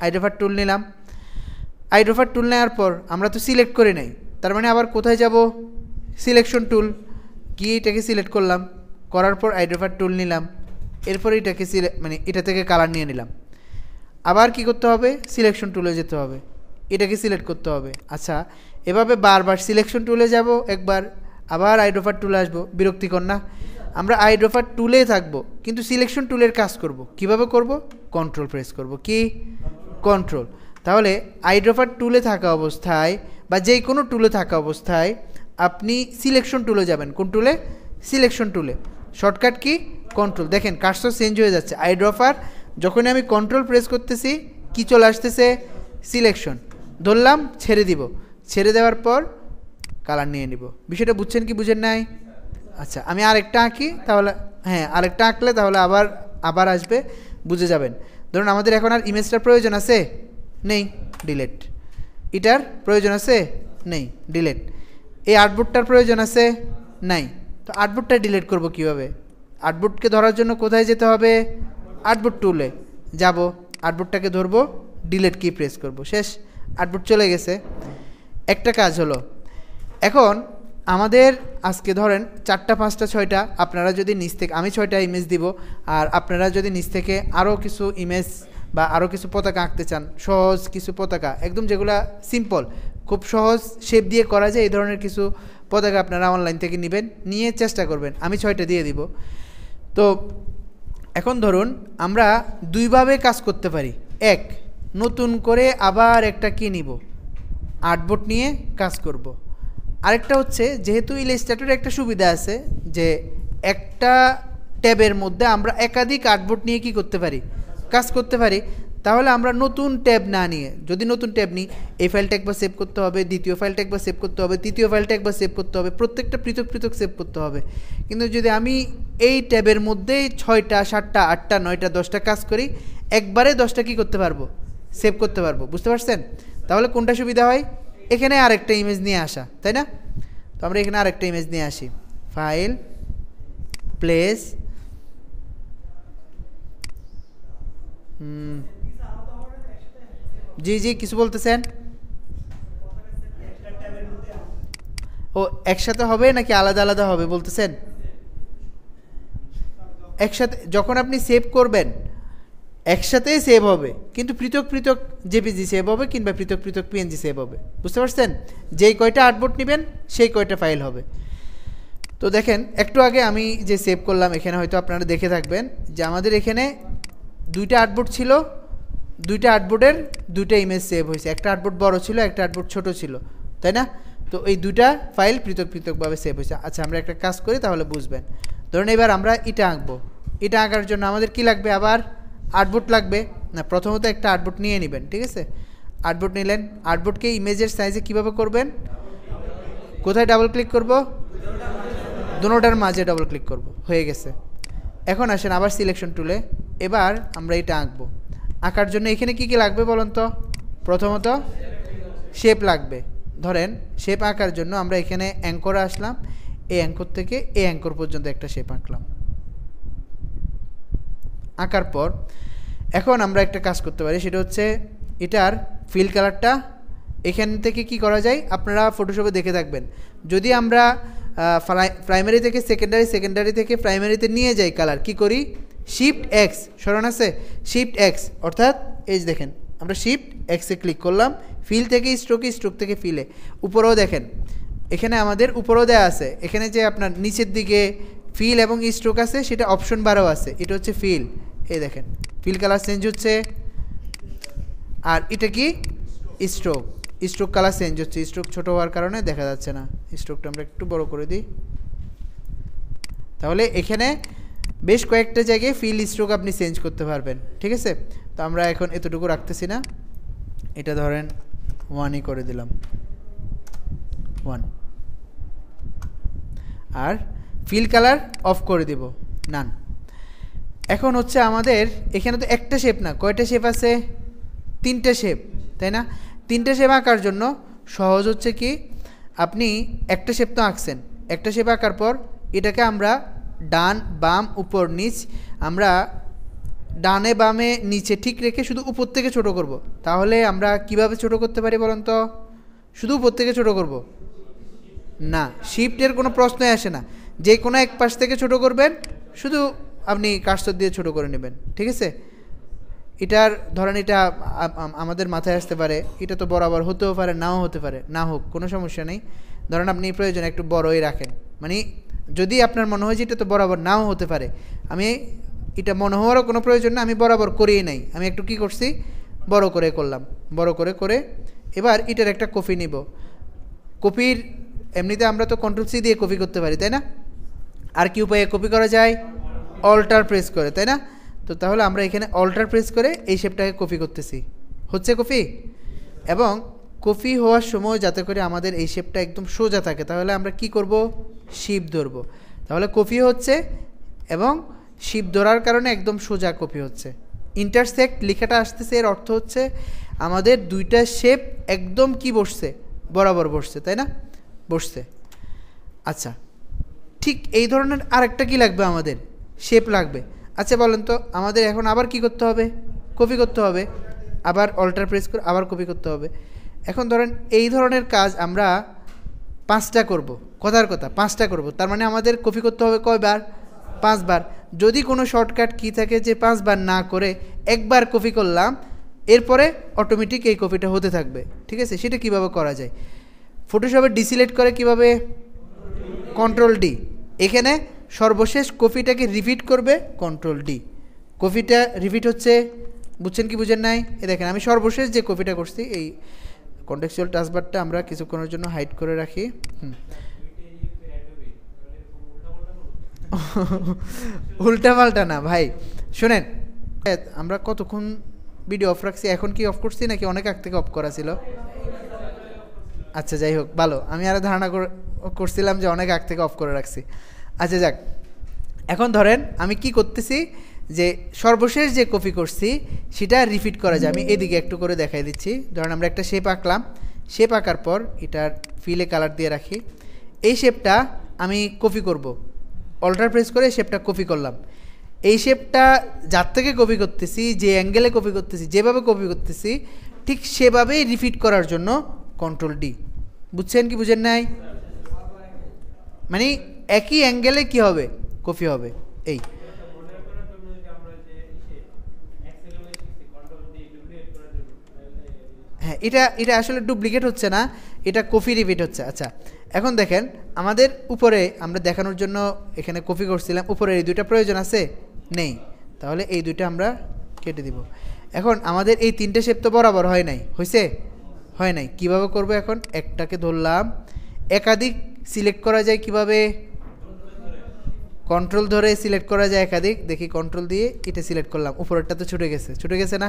আইড্রপার টুল নিলাম। আইড্রপার টুল নেওয়ার পর আমরা তো সিলেক্ট করে নেই, তার মানে আবার কোথায় যাব? সিলেকশন টুল, গিয়ে এটাকে সিলেক্ট করলাম, করার পর আইড্রপার টুল নিলাম, এরপর এটাকে মানে এটা থেকে কালার নিয়ে নিলাম। আবার কি করতে হবে? সিলেকশন টুলে যেতে হবে, এটাকে সিলেক্ট করতে হবে। আচ্ছা, এভাবে বারবার সিলেকশন টুলে যাব একবার, আবার আইড্রপার টুলে আসবো, বিরক্তিকর না? আমরা আইড্রপার টুলে থাকবো কিন্তু সিলেকশন টুলের কাজ করব। কিভাবে করব? কন্ট্রোল প্রেস করব। কি? কন্ট্রোল। তাহলে আইড্রপার টুলে থাকা অবস্থায় বা যে কোনো টুলে থাকা অবস্থায় আপনি সিলেকশন টুলে যাবেন। কোন টুলে? সিলেকশন টুলে। Shortcut key? কন্ট্রোল। দেখেন কার্সর চেঞ্জ হয়ে যাচ্ছে। আইড্রপার যখনই আমি কন্ট্রোল প্রেস করতেছি কি চলে আসতেছে? সিলেকশন। ধরলাম, ছেড়ে দিব, ছেড়ে দেওয়ার পর কালার নিয়ে নিব। বিষয়টা বুঝছেন কি বুঝেন নাই? আচ্ছা, আমি আরেকটা আঁকি তাহলে, হ্যাঁ আরেকটা আঁকলে তাহলে আবার আসবে, বুঝে যাবেন। ধরুন আমাদের এখন আর ইমেজটার প্রয়োজন আছে? নেই, ডিলেট। এটার প্রয়োজন আছে? নেই, ডিলেট। এই আর্টবোর্ডটার প্রয়োজন আছে? নাই। তো আর্টবোর্ডটা ডিলিট করব কিভাবে? আর্টবোর্ডকে ধরার জন্য কোথায় যেতে হবে? আর্টবোর্ড টুলে যাব, আর্টবোর্ডটাকে ধরবো, ডিলিট কি প্রেস করব, শেষ, আর্টবোর্ড চলে গেছে। একটা কাজ হলো। এখন আমাদের আজকে ধরেন 4টা 5টা 6টা, আপনারা যদি নিচ থেকে, আমি 6টা ইমেজ দিব, আর আপনারা যদি নিচ থেকে আরও কিছু ইমেজ বা আরও কিছু পতাকা আঁকতে চান, সহজ কিছু পতাকা, একদম যেগুলা সিম্পল, খুব সহজ শেপ দিয়ে করা যায়, এই ধরনের কিছু পতাকা আপনারা অনলাইন থেকে নেবেন, নিয়ে চেষ্টা করবেন। আমি 6টা দিয়ে দিব। তো এখন ধরুন আমরা দুইভাবে কাজ করতে পারি। এক, নতুন করে আবার একটা কি নিব, আর্টবোর্ড নিয়ে কাজ করব। আরেকটা হচ্ছে, যেহেতু ইলাস্ট্রেটরের একটা সুবিধা আছে যে একটা ট্যাবের মধ্যে আমরা একাধিক আর্টবোর্ড নিয়ে কি করতে পারি, কাজ করতে পারি। তাহলে আমরা নতুন ট্যাব না নিয়ে, যদি নতুন ট্যাব নিই, এই ফাইলটা একবার সেভ করতে হবে, দ্বিতীয় ফাইলটা একবার সেভ করতে হবে, তৃতীয় ফাইলটা একবার সেভ করতে হবে, প্রত্যেকটা পৃথক পৃথক সেভ করতে হবে। কিন্তু যদি আমি এই ট্যাবের মধ্যেই 6টা 7টা 8টা 9টা 10টা কাজ করি, একবারে 10টা কী করতে পারবো, সেভ করতে পারবো। বুঝতে পারছেন? তাহলে কোনটা সুবিধা হয়? এখানে আরেকটা ইমেজ নিয়ে আসা, তাই না? তো আমরা এখানে আরেকটা ইমেজ নিয়ে আসি, ফাইল, প্লেস, জি জি কিছু বলতেছেন? ও একসাথে হবে নাকি আলাদা আলাদা হবে বলতেছেন? একসাথে যখন আপনি সেভ করবেন একসাথেই সেভ হবে, কিন্তু পৃথক পৃথক জেপিজি সেভ হবে কিংবা পৃথক পৃথক পিএনজি সেভ হবে। বুঝতে পারছেন? যেই কয়টা আর্টবোর্ড নেবেন সেই কয়টা ফাইল হবে। তো দেখেন একটু আগে আমি যে সেভ করলাম, এখানে হয়তো আপনারা দেখে থাকবেন যে আমাদের এখানে 2টা আর্টবোর্ড ছিল, 2টা আর্টবোর্ডের 2টা ইমেজ সেভ হয়েছে। একটা আর্টবোর্ড বড় ছিল, একটা আর্টবোর্ড ছোট ছিল, তাই না? তো এই 2টা ফাইল পৃথক পৃথকভাবে সেভ হয়েছে। আচ্ছা, আমরা একটা কাজ করি তাহলে বুঝবেন। ধরুন এবার আমরা এটা আঁকবো, এটা আঁকার জন্য আমাদের কি লাগবে? আবার আর্টবোর্ড লাগবে না? প্রথমত একটা আর্টবোর্ড নিয়ে নেবেন, ঠিক আছে? আর্টবোর্ড নিলেন, আর্টবোর্ডকে ইমেজের সাইজে কিভাবে করবেন? কোথায় ডাবল ক্লিক করব? দুটোটার মাঝে ডাবল ক্লিক করব, হয়ে গেছে। এখন আসেন আবার সিলেকশন টুলে, এবার আমরা এটা আঁকবো। আঁকার জন্য এখানে কি কি লাগবে বলুন তো? প্রথমত শেপ লাগবে। ধরেন শেপ আঁকার জন্য আমরা এখানে অ্যাঙ্করে আসলাম, এই অ্যাঙ্কর থেকে এই অ্যাঙ্কর পর্যন্ত একটা শেপ আঁকলাম। আঁকার পর এখন আমরা একটা কাজ করতে পারি, সেটা হচ্ছে এটার ফিল কালারটা এখান থেকে কি করা যায় আপনারা ফটোশপে দেখে থাকবেন। যদি আমরা প্রাইমারি থেকে সেকেন্ডারি, সেকেন্ডারি থেকে প্রাইমারিতে নিয়ে যাই কালার, কি করি? শিফট এক্স, স্মরণ আছে? শিফট এক্স, অর্থাৎ এই যে দেখেন আমরা শিফট এক্সে ক্লিক করলাম, ফিল থেকে স্ট্রোকে, স্ট্রোক থেকে ফিলে। উপরেও দেখেন এখানে আমাদের উপরেও দেওয়া আছে, এখানে যে আপনার নিচের দিকে ফিল এবং স্ট্রোক আছে সেটা অপশন বারও আছে। এটা হচ্ছে ফিল, এই দেখেন ফিল কালার চেঞ্জ হচ্ছে। আর এটা কি? স্ট্রোক, স্ট্রোক কালার চেঞ্জ হচ্ছে। স্ট্রোক ছোটো হওয়ার কারণে দেখা যাচ্ছে না, স্ট্রোকটা আমরা একটু বড় করে দিই। তাহলে এখানে বেশ কয়েকটা জায়গায় ফিল স্ট্রোক আপনি চেঞ্জ করতে পারবেন, ঠিক আছে। তো আমরা এখন এতটুকু রাখতেছি না, এটা ধরেন 1ই করে দিলাম, 1। আর ফিল কালার অফ করে দিব, নান। এখন হচ্ছে আমাদের এখানে তো একটা শেপ না, কয়টা শেপ আছে? 3টে শেপ, তাই না? 3টে শেপ আঁকার জন্য সহজ হচ্ছে কি, আপনি একটা শেপ তো আঁকছেন, একটা শেপ আঁকার পর এটাকে আমরা ডান বাম উপর নিচ, আমরা ডানে বামে নিচে ঠিক রেখে শুধু উপর থেকে ছোট করব। তাহলে আমরা কিভাবে ছোট করতে পারি বলুন তো? শুধু উপর থেকে ছোট করব না, শিফটের কোনো প্রশ্নই আসে না। যে কোনো এক পাশ থেকে ছোট করবেন, শুধু আপনি কার্সর দিয়ে ছোট করে নেবেন, ঠিক আছে। এটার ধরেন এটা আমাদের মাথায় আসতে পারে, এটা তো বরাবর হতেও পারে, নাও হতে পারে, না হোক কোনো সমস্যা নেই। ধরেন আপনি প্রয়োজন একটু বড়ই রাখেন, মানে যদি আপনার মনে হয় যে এটা তো বরাবর নাও হতে পারে, আমি এটা মনে হওয়ারও কোনো প্রয়োজন না, আমি বরাবর করিয়ে নাই, আমি একটু কি করছি, বড় করে করলাম, বড় করে করে এবার এটার একটা কপি নিব। কপির এমনিতে আমরা তো কন্ট্রোল সি দিয়ে কপি করতে পারি, তাই না? আর কি উপায়ে কপি করা যায়? অল্টার প্রেস করে, তাই না? তো তাহলে আমরা এখানে অল্টার প্রেস করে এই শেপটাকে কপি করতেছি, হচ্ছে কপি। এবং কপি হওয়ার সময় যাতে করে আমাদের এই শেপটা একদম সোজা থাকে, তাহলে আমরা কি করব? শিপ ধরবো। তাহলে কপি হচ্ছে এবং শিপ ধরার কারণে একদম সোজা কপি হচ্ছে। ইন্টারসেক্ট লেখাটা আসতেছে, এর অর্থ হচ্ছে আমাদের দুইটা শেপ একদম কি বসছে? বরাবর বসছে, তাই না? বসছে। আচ্ছা, ঠিক এই ধরনের আরেকটা কি লাগবে? আমাদের শেপ লাগবে। আচ্ছা বলেন তো, আমাদের এখন আবার কি করতে হবে? কপি করতে হবে। আবার অল্টার প্রেস করে আবার কপি করতে হবে। এখন ধরেন এই ধরনের কাজ আমরা 5টা করব, কথার কথা 5টা করব, তার মানে আমাদের কপি করতে হবে কয়বার? 5 বার। যদি কোনো শর্টকাট কি থাকে যে 5 বার না করে একবার কপি করলাম, এরপরে অটোমেটিক এই কপিটা হতে থাকবে, ঠিক আছে। সেটা কিভাবে করা যায়? ফটোশপে ডিসিলেক্ট করে কিভাবে? Control D. এখানে সর্বশেষ কপিটাকে রিপিট করবে, কন্ট্রোল ডি। কপিটা রিপিট হচ্ছে, বুঝছেন কি বুঝেন নাই? এ দেখেন আমি সর্বশেষ যে কপিটা করছি, এই কন্টেক্সচুয়াল টাস্কবারটা আমরা কিছুক্ষণের জন্য হাইড করে রাখি। উল্টা পাল্টা না ভাই, শোনেন, আমরা কতক্ষণ ভিডিও অফ রাখছি? এখন কি অফ করছি নাকি অনেক আগ থেকে অফ করা ছিল? আচ্ছা যাই হোক, ভালো, আমি আরও ধারণা করছিলাম যে অনেক আগ থেকে অফ করে রাখছি। আচ্ছা যাক, এখন ধরেন আমি কি করতেছি, যে সর্বশেষ যে কপি করছি সেটা রিপিট করা যায়। আমি এদিকে একটু করে দেখাই দিচ্ছি। ধরেন আমরা একটা শেপ আঁকলাম, শেপ আঁকার পর এটার ফিলে কালার দিয়ে রাখি, এই শেপটা আমি কপি করব। অল্টার প্রেস করে শেপটা কপি করলাম। এই শেপটা যার থেকে কপি করতেছি, যে অ্যাঙ্গেলে কপি করতেছি, যেভাবে কপি করতেছি, ঠিক সেভাবেই রিপিট করার জন্য কন্ট্রোল ডি। বুঝছেন কি বুঝেন নাই? মানে একই অ্যাঙ্গেলে কি হবে? কপি হবে। এই হ্যাঁ, এটা আসলে ডুপ্লিকেট হচ্ছে না, এটা কপি রিপিট হচ্ছে। আচ্ছা এখন দেখেন, আমাদের উপরে আমরা দেখানোর জন্য এখানে কপি করছিলাম, উপরে এই দুইটা প্রয়োজন আছে? নেই। তাহলে এই দুইটা আমরা কেটে দিব। এখন আমাদের এই 3টে শেপ তো বরাবর হয় নাই, হয়েছে? হয় নাই। কিভাবে করব? এখন একটাকে ধরলাম, একাধিক সিলেক্ট করা যায় কিভাবে? কন্ট্রোল ধরে সিলেক্ট করা যায় একাধিক। দেখি, কন্ট্রোল দিয়ে এটা সিলেক্ট করলাম, উপরেরটা তো ছুটে গেছে, ছুটে গেছে না?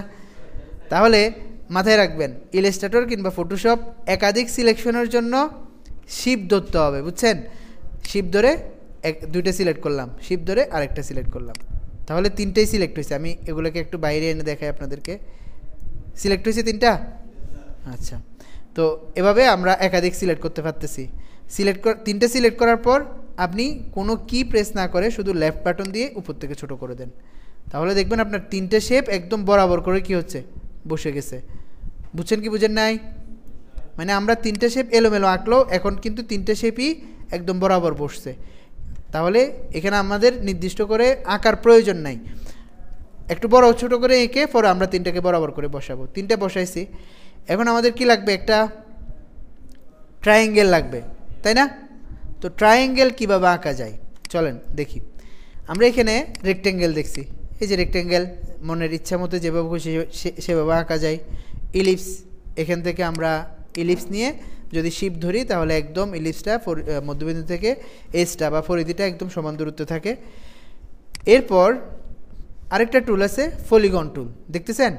তাহলে মাথায় রাখবেন, ইলাস্ট্রেটর কিংবা ফটোশপ একাধিক সিলেকশনের জন্য শিফট ধরতে হবে, বুঝছেন? শিফট ধরে দুইটা সিলেক্ট করলাম, শিফট ধরে আরেকটা সিলেক্ট করলাম, তাহলে 3টেই সিলেক্ট হয়েছে। আমি এগুলোকে একটু বাইরে এনে দেখাই আপনাদেরকে। সিলেক্ট হয়েছে 3টা। আচ্ছা, তো এভাবে আমরা একাধিক সিলেক্ট করতে পারতেছি। 3টে সিলেক্ট করার পর আপনি কোনো কি প্রেস না করে শুধু লেফট বাটন দিয়ে উপর থেকে ছোট করে দেন, তাহলে দেখবেন আপনার 3টে শেপ একদম বরাবর করে কি হচ্ছে? বসে গেছে। বুঝছেন কি বুঝেন নাই? মানে আমরা 3টে শেপ এলোমেলো আঁকলো, এখন কিন্তু 3টে শেপই একদম বরাবর বসছে। তাহলে এখানে আমাদের নির্দিষ্ট করে আঁকার প্রয়োজন নাই, একটু বড় ছোট করে এঁকে পরে আমরা 3টাকে বরাবর করে বসাবো। 3টে বসাইছি, এখন আমাদের কি লাগবে? একটা ট্রায়াঙ্গেল লাগবে, তাই না? তো ট্রায়াঙ্গেল কীভাবে আঁকা যায় চলেন দেখি। আমরা এখানে রেক্টেঙ্গেল দেখছি, এই যে রেক্টেঙ্গেল মনের ইচ্ছা মতো যেভাবে খুশি সেভাবে আঁকা যায়। ইলিপস, এখান থেকে আমরা ইলিপস নিয়ে যদি শিফট ধরি তাহলে একদম ইলিপসটা মধ্যবিন্দু থেকে এজটা বা পরিধিটা একদম সমান দূরত্বে থাকে। এরপর আরেকটা টুল আছে পলিগন টুল, দেখতেছেন?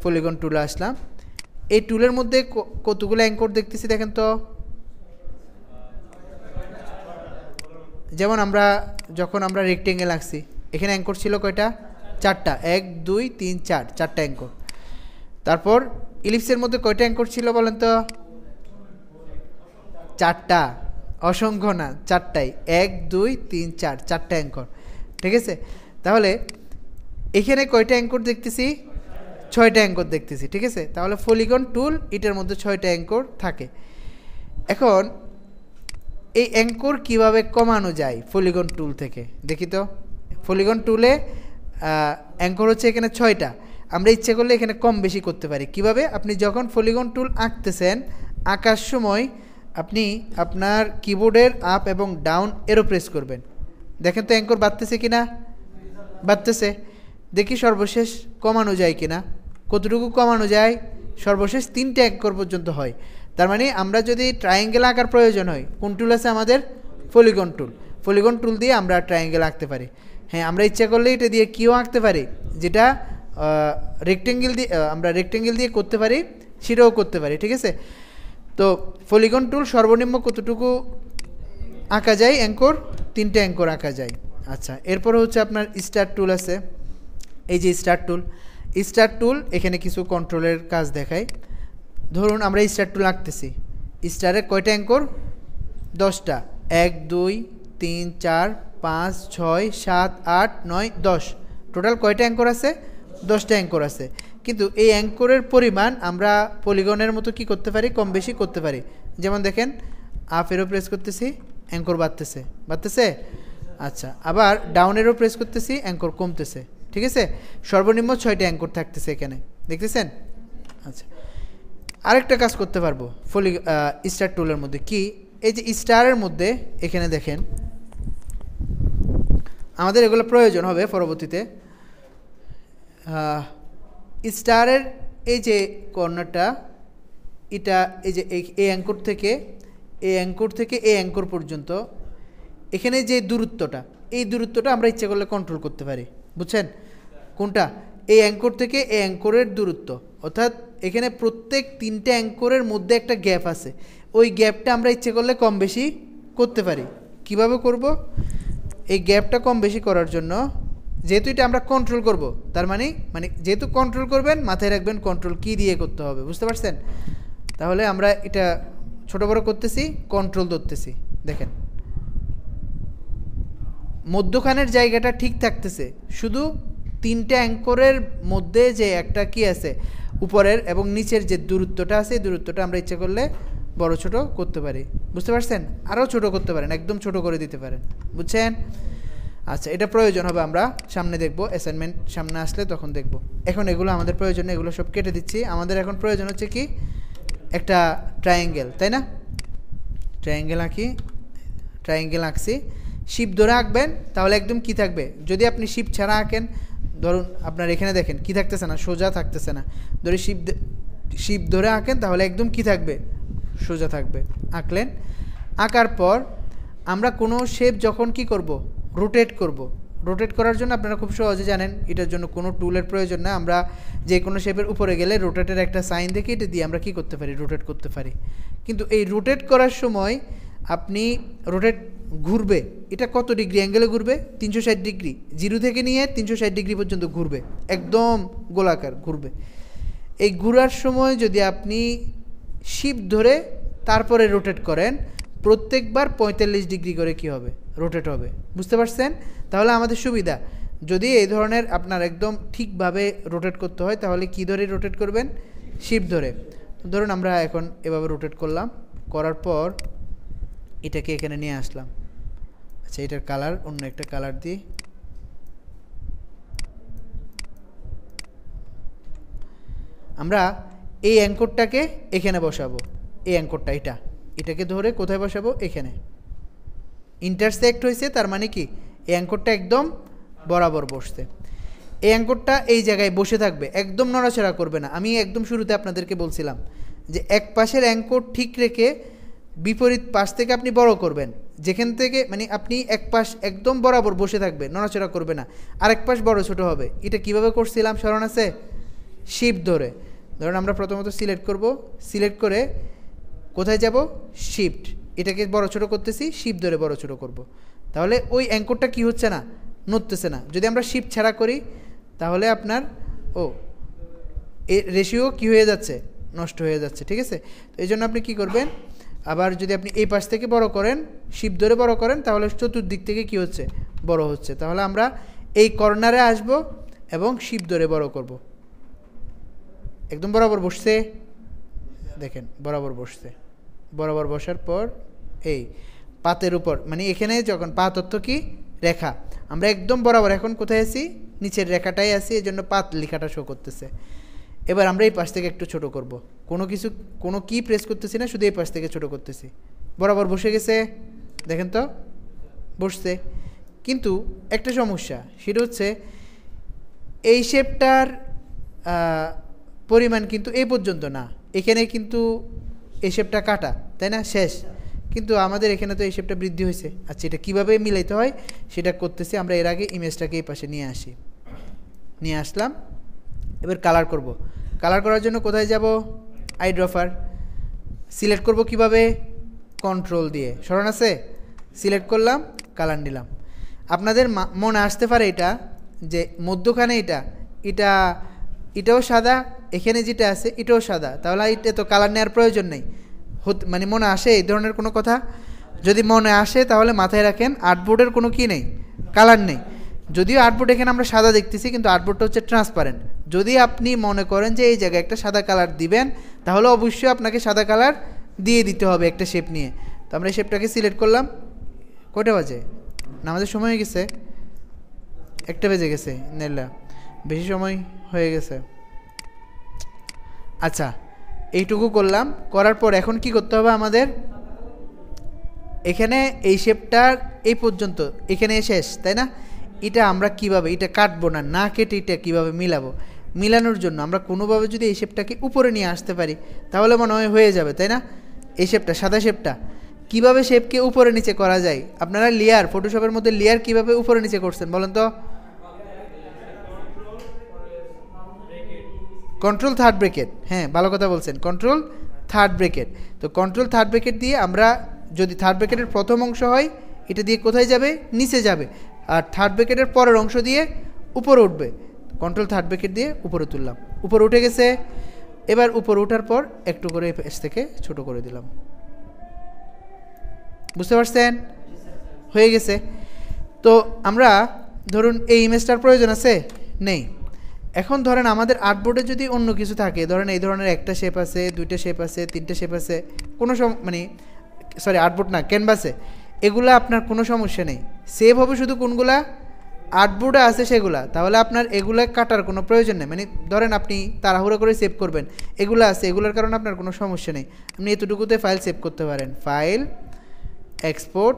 পলিগন টুলে আসলাম। এই টুলের মধ্যে কতগুলো অ্যাঙ্কর দেখতেছি দেখেন তো। যেমন যখন আমরা রেক্টেঙ্গেল আঁকছি, এখানে অ্যাঙ্কর ছিল কয়টা? 4টা, 1 2 3 4, 4টা অ্যাঙ্কর। তারপর ইলিপসের মধ্যে কয়টা অ্যাঙ্কর ছিল বলেন তো? 4টা, অসংখ্য না, 4টাই, 1 2 3 4, 4টা অ্যাঙ্কর, ঠিক আছে? তাহলে এখানে কয়টা অ্যাঙ্কর দেখতেছি? 6টা অ্যাঙ্কর দেখতেছি, ঠিক আছে? তাহলে পলিগন টুল এটার মধ্যে 6টা অ্যাঙ্কর থাকে। এখন এই অ্যাঙ্কর কিভাবে কমানো যায় পলিগন টুল থেকে দেখি তো। পলিগন টুলে অ্যাঙ্কর হচ্ছে এখানে 6টা, আমরা ইচ্ছে করলে এখানে কম বেশি করতে পারি। কিভাবে? আপনি যখন পলিগন টুল আঁকতেছেন, আঁকার সময় আপনি আপনার কিবোর্ডের আপ এবং ডাউন এরো প্রেস করবেন। দেখেন তো অ্যাঙ্কর বাড়তেছে কিনা? বাড়তেছে। দেখি সর্বশেষ কমানো যায় কিনা। কতটুকু কমানো যায়? সর্বশেষ 3টে অ্যাঙ্কর পর্যন্ত হয়। তার মানে আমরা যদি ট্রায়াঙ্গেল আঁকার প্রয়োজন হয়, কোন টুল আছে আমাদের? Polygon tool. পলিগন টুল দিয়ে আমরা ট্রায়াঙ্গেল আঁকতে পারি। হ্যাঁ, আমরা ইচ্ছা করলে এটা দিয়ে কিও আঁকতে পারি, যেটা রেক্টেঙ্গেল দিয়ে আমরা রেক্টেঙ্গেল দিয়ে করতে পারি, সেটাও করতে পারি, ঠিক আছে? তো পলিগন টুল সর্বনিম্ন কতটুকু আঁকা যায় অ্যাঙ্কর? 3টে অ্যাঙ্কর আঁকা যায়। আচ্ছা, এরপরে হচ্ছে আপনার স্টার টুল আছে। এই যে স্টার টুল, স্টার টুল এখানে কিছু কন্ট্রোলের কাজ দেখায়। ধরুন আমরা স্টার টুল আঁকতেছি, স্টারের কয়টা অ্যাঙ্কর? 10টা, 1 2 3 4 5 6 7 8 9 10, টোটাল কয়টা অ্যাঙ্কর আছে? 10টা অ্যাঙ্কর আছে। কিন্তু এই অ্যাঙ্করের পরিমাণ আমরা পলিগনের মতো কি করতে পারি? কম বেশি করতে পারি। যেমন দেখেন, আপ এরও প্রেস করতেছি, অ্যাঙ্কর বাড়তেছে, বাড়তেছে। আচ্ছা, আবার ডাউনেরও প্রেস করতেছি, অ্যাঙ্কর কমতেছে, ঠিক আছে? সর্বনিম্ন 6টা অ্যাঙ্কর থাকতেছে এখানে, দেখতেছেন? আচ্ছা, আরেকটা কাজ করতে পারবো স্টার টুলের মধ্যে। কি? এই যে স্টারের মধ্যে এখানে দেখেন, আমাদের এগুলো প্রয়োজন হবে পরবর্তীতে। স্টারের এই যে কর্নারটা, এটা এই যে এই অ্যাঙ্কর থেকে এই অ্যাঙ্কর পর্যন্ত এখানে যে দূরত্বটা, এই দূরত্বটা আমরা ইচ্ছে করলে কন্ট্রোল করতে পারি, বুঝছেন? কোনটা? এই অ্যাঙ্কর থেকে এই অ্যাঙ্করের দূরত্ব, অর্থাৎ এখানে প্রত্যেক 3টে অ্যাঙ্করের মধ্যে একটা গ্যাপ আছে, ওই গ্যাপটা আমরা ইচ্ছে করলে কম বেশি করতে পারি। কিভাবে করব? এই গ্যাপটা কম বেশি করার জন্য, যেহেতু এটা আমরা কন্ট্রোল করব, তার মানে যেহেতু কন্ট্রোল করবেন, মাথায় রাখবেন কন্ট্রোল কি দিয়ে করতে হবে, বুঝতে পারছেন? তাহলে আমরা এটা ছোট বড় করতেছি, কন্ট্রোল ধরতেছি, দেখেন মধ্যখানের জায়গাটা ঠিক থাকতেছে, শুধু 3টে অ্যাঙ্করের মধ্যে যে একটা কি আছে, উপরের এবং নিচের যে দূরত্বটা আছে, দূরত্বটা আমরা ইচ্ছা করলে বড় ছোট করতে পারি, বুঝতে পারছেন? আরও ছোট করতে পারেন, একদম ছোট করে দিতে পারেন, বুঝছেন? আচ্ছা, এটা প্রয়োজন হবে, আমরা সামনে দেখব, অ্যাসাইনমেন্ট সামনে আসলে তখন দেখব। এখন এগুলো আমাদের প্রয়োজন নেই, এগুলো সব কেটে দিচ্ছি। আমাদের এখন প্রয়োজন হচ্ছে কি? একটা ট্রায়াঙ্গেল, তাই না? ট্রায়াঙ্গেল আঁকি, ট্রায়াঙ্গেল আঁকছি। শিপ ধরে আঁকবেন, তাহলে একদম কি থাকবে? যদি আপনি শিপ ছাড়া আঁকেন, ধরুন আপনার এখানে দেখেন কি থাকতেছে না, সোজা থাকতেছে না। ধরে শিপ ধরে আঁকেন, তাহলে একদম কি থাকবে? সোজা থাকবে। আঁকলেন, আঁকার পর আমরা কোনো শেপ যখন কি করব? রোটেট করব। রোটেট করার জন্য আপনারা খুব সহজে জানেন, এটার জন্য কোনো টুলের প্রয়োজন না। আমরা যে কোনো শেপের উপরে গেলে রোটেটের একটা সাইন দেখে এটা দিয়ে আমরা কি করতে পারি? রোটেট করতে পারি। কিন্তু এই রোটেট করার সময় আপনি রোটেট ঘুরবে, এটা কত ডিগ্রি অ্যাঙ্গেলে ঘুরবে? 360 ডিগ্রি, 0 থেকে নিয়ে 360 ডিগ্রি পর্যন্ত ঘুরবে, একদম গোলাকার ঘুরবে। এই ঘোরার সময় যদি আপনি শিপ ধরে তারপরে রোটেট করেন, প্রত্যেকবার 45 ডিগ্রি করে কি হবে? রোটেট হবে, বুঝতে পারছেন? তাহলে আমাদের সুবিধা, যদি এই ধরনের আপনার একদম ঠিকভাবে রোটেট করতে হয়, তাহলে কি ধরে রোটেট করবেন? শিপ ধরে। ধরুন আমরা এখন এভাবে রোটেট করলাম, করার পর এটাকে এখানে নিয়ে আসলাম। আচ্ছা, এটার কালার অন্য একটা কালার দিই। আমরা এই অ্যাঙ্করটাকে এখানে বসাবো, এই অ্যাঙ্করটা এটাকে ধরে কোথায় বসাবো? এখানে ইন্টারসেক্ট হয়েছে, তার মানে কি? এই অ্যাঙ্করটা একদম বরাবর বসছে। এই অ্যাঙ্করটা এই জায়গায় বসে থাকবে, একদম নড়াচড়া করবে না। আমি একদম শুরুতে আপনাদেরকে বলছিলাম যে এক পাশের অ্যাঙ্কর ঠিক রেখে বিপরীত পাশ থেকে আপনি বড় করবেন, যেখান থেকে মানে আপনি এক পাশ একদম বরাবর বসে থাকবে, নড়াচড়া করবে না, আরেক পাশ বড় ছোট হবে। এটা কিভাবে করছিলাম স্মরণ আছে? শিফট ধরে। ধরুন আমরা প্রথমত সিলেক্ট করব, সিলেক্ট করে কোথায় যাব? শিফট, এটাকে বড় ছোট করতেছি, শিফট ধরে বড় ছোট করব। তাহলে ওই অ্যাঙ্করটা কি হচ্ছে না, নড়তেছে না। যদি আমরা শিফট ছাড়া করি তাহলে আপনার রেশিও কি হয়ে যাচ্ছে, নষ্ট হয়ে যাচ্ছে। ঠিক আছে, তো এই জন্য আপনি কি করবেন, আবার যদি আপনি এই পাশ থেকে বড় করেন, শিফট ধরে বড় করেন, তাহলে চতুর্দিক থেকে কি হচ্ছে, বড় হচ্ছে। তাহলে আমরা এই কর্নারে আসব এবং শিফট ধরে বড় করব। একদম বরাবর বসছে, দেখেন বরাবর বসছে। বরাবর বসার পর এই পাতের উপর, মানে এখানে যখন পাত অর্থ কি, রেখা, আমরা একদম বরাবর এখন কোথায় আছি, নিচের রেখাটাই আছি, এই জন্য পাত লেখাটা শো করতেছে। এবার আমরা এই পাশ থেকে একটু ছোট করব, কোনো কি প্রেস করতেছি না, শুধু এই পাশ থেকে ছোট করতেছি। বরাবর বসে গেছে, দেখেন তো বসছে। কিন্তু একটা সমস্যা, সেটা হচ্ছে এই শেপটার পরিমাণ কিন্তু এই পর্যন্ত না, এখানে কিন্তু এই শেপটা কাটা, তাই না, শেষ। কিন্তু আমাদের এখানে তো এই শেপটা বৃদ্ধি হয়েছে। আচ্ছা, এটা কীভাবে মিলাইতে হয় সেটা করতেছি আমরা। এর আগে ইমেজটাকে এই পাশে নিয়ে আসলাম। এবার কালার করব। কালার করার জন্য কোথায় যাব? আইড্রপার। সিলেক্ট করব কিভাবে? কন্ট্রোল দিয়ে, স্মরণ আছে? সিলেক্ট করলাম, কালার নিলাম। আপনাদের মনে আসতে পারে এটা যে মধ্যখানে এটাও সাদা, এখানে যেটা আছে এটাও সাদা, তাহলে এটা তো কালার নেওয়ার প্রয়োজন নেই। মানে মনে আসে এই ধরনের কোনো কথা? যদি মনে আসে তাহলে মাথায় রাখেন আর্টবোর্ডের কোনো কি নেই, কালার নেই। যদিও আর্টবোর্ড এখানে আমরা সাদা দেখতেছি, কিন্তু আর্টবোর্ডটা হচ্ছে ট্রান্সপারেন্ট। যদি আপনি মনে করেন যে এই জায়গায় একটা সাদা কালার দিবেন, তাহলে অবশ্যই আপনাকে সাদা কালার দিয়ে দিতে হবে একটা শেপ নিয়ে। তো আমরা এই শেপটাকে সিলেক্ট করলাম। কয়টা বাজে? আমাদের সময় হয়ে গেছে, 1টা বেজে গেছে, নেলা বেশি সময় হয়ে গেছে। আচ্ছা, এইটুকু করলাম। করার পর এখন কি করতে হবে আমাদের? এখানে এই শেপটার এই পর্যন্ত এখানে শেষ, তাই না? এটা আমরা কিভাবে, এটা কাটবো না কেটে এটা কিভাবে মিলাবো? মিলানোর জন্য আমরা কোনোভাবে যদি এই শেপটাকে উপরে নিয়ে আসতে পারি তাহলে মনে হয় হয়ে যাবে, তাই না? এই শেপটা, সাদা শেপটা কিভাবে শেপকে উপরে নিচে করা যায়? আপনারা লেয়ার, ফটোশপের মধ্যে লেয়ার কিভাবে উপরে নিচে করছেন বলেন তো? কন্ট্রোল থার্ড ব্রেকেট, হ্যাঁ ভালো কথা বলছেন, কন্ট্রোল থার্ড ব্রেকেট। তো কন্ট্রোল থার্ড ব্রেকেট দিয়ে আমরা, যদি থার্ড ব্রেকেটের প্রথম অংশ হয় এটা দিয়ে কোথায় যাবে? নিচে যাবে। আর থার্ড ব্রেকেটের পরের অংশ দিয়ে উপরে উঠবে। কন্ট্রোল থার্ড ব্রেকেট দিয়ে উপরে তুললাম, উপরে উঠে গেছে। এবার উপরে ওঠার পর একটু করে পেজ থেকে ছোট করে দিলাম। বুঝতে পারছেন? হয়ে গেছে। তো আমরা ধরুন এই ইমেজটার প্রয়োজন আছে, নেই। এখন ধরেন আমাদের আর্টবোর্ডে যদি অন্য কিছু থাকে, ধরেন এই ধরনের একটা শেপ আছে, 2টা শেপ আছে, 3টে শেপ আছে, কোনো আর্টবোর্ড না, ক্যানভাসে, এগুলা আপনার কোনো সমস্যা নেই। সেভ হবে শুধু কোনগুলা আর্টবোর্ডে আছে সেগুলা। তাহলে আপনার এগুলা কাটার কোনো প্রয়োজন নেই। মানে ধরেন আপনি তাড়াহুড়ো করে সেভ করবেন, এগুলো আছে, এগুলোর কারণে আপনার কোনো সমস্যা নেই। আপনি এতটুকুতে ফাইল সেভ করতে পারেন। File, export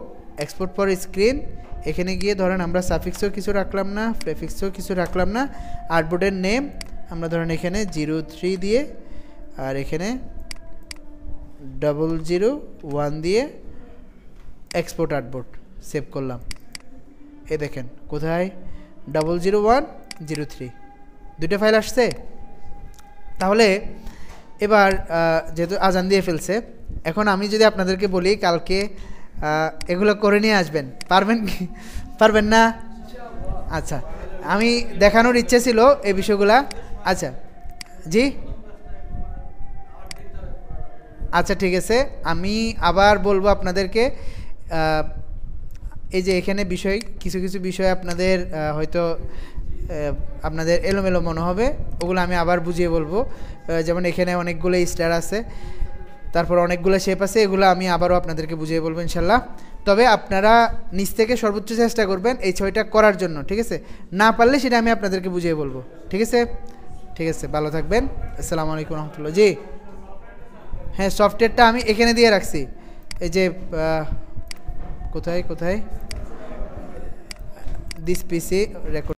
for screen. এখানে গিয়ে ধরেন আমরা সাফিক্সও কিছু রাখলাম না, প্রেফিক্সও কিছু রাখলাম না। আর্টবোর্ডের নেম আমরা ধরেন এখানে 03 দিয়ে, আর এখানে 001 দিয়ে এক্সপোর্ট আর্টবোর্ড সেভ করলাম। এই দেখেন কোথায় 001, 03 দুইটা ফাইল আসছে। তাহলে এবার যেহেতু আজান দিয়ে ফেলছে, এখন আমি যদি আপনাদেরকে বলি কালকে এগুলো করে নিয়ে আসবেন, পারবেন কি? পারবেন না? আচ্ছা, আমি দেখানোর ইচ্ছে ছিল এই বিষয়গুলা। আচ্ছা জি, আচ্ছা ঠিক আছে, আমি আবার বলবো আপনাদেরকে। এই যে এখানে কিছু বিষয় আপনাদের হয়তো আপনাদের এলোমেলো মনে হবে, ওগুলো আমি আবার বুঝিয়ে বলবো। যেমন এখানে অনেকগুলো স্টার আছে, তারপর অনেকগুলো শেপ আছে, এগুলো আমি আবারও আপনাদেরকে বুঝিয়ে বলবো ইনশাল্লাহ। তবে আপনারা নিজ থেকে সর্বোচ্চ চেষ্টা করবেন এই 6টা করার জন্য, ঠিক আছে? না পারলে সেটা আমি আপনাদেরকে বুঝিয়ে বলবো, ঠিক আছে? ঠিক আছে, ভালো থাকবেন। আসসালামু আলাইকুম রহমতুল্লাহ। জি হ্যাঁ, সফটওয়্যারটা আমি এখানে দিয়ে রাখছি। এই যে কোথায় দিস পিসি রেকর্ড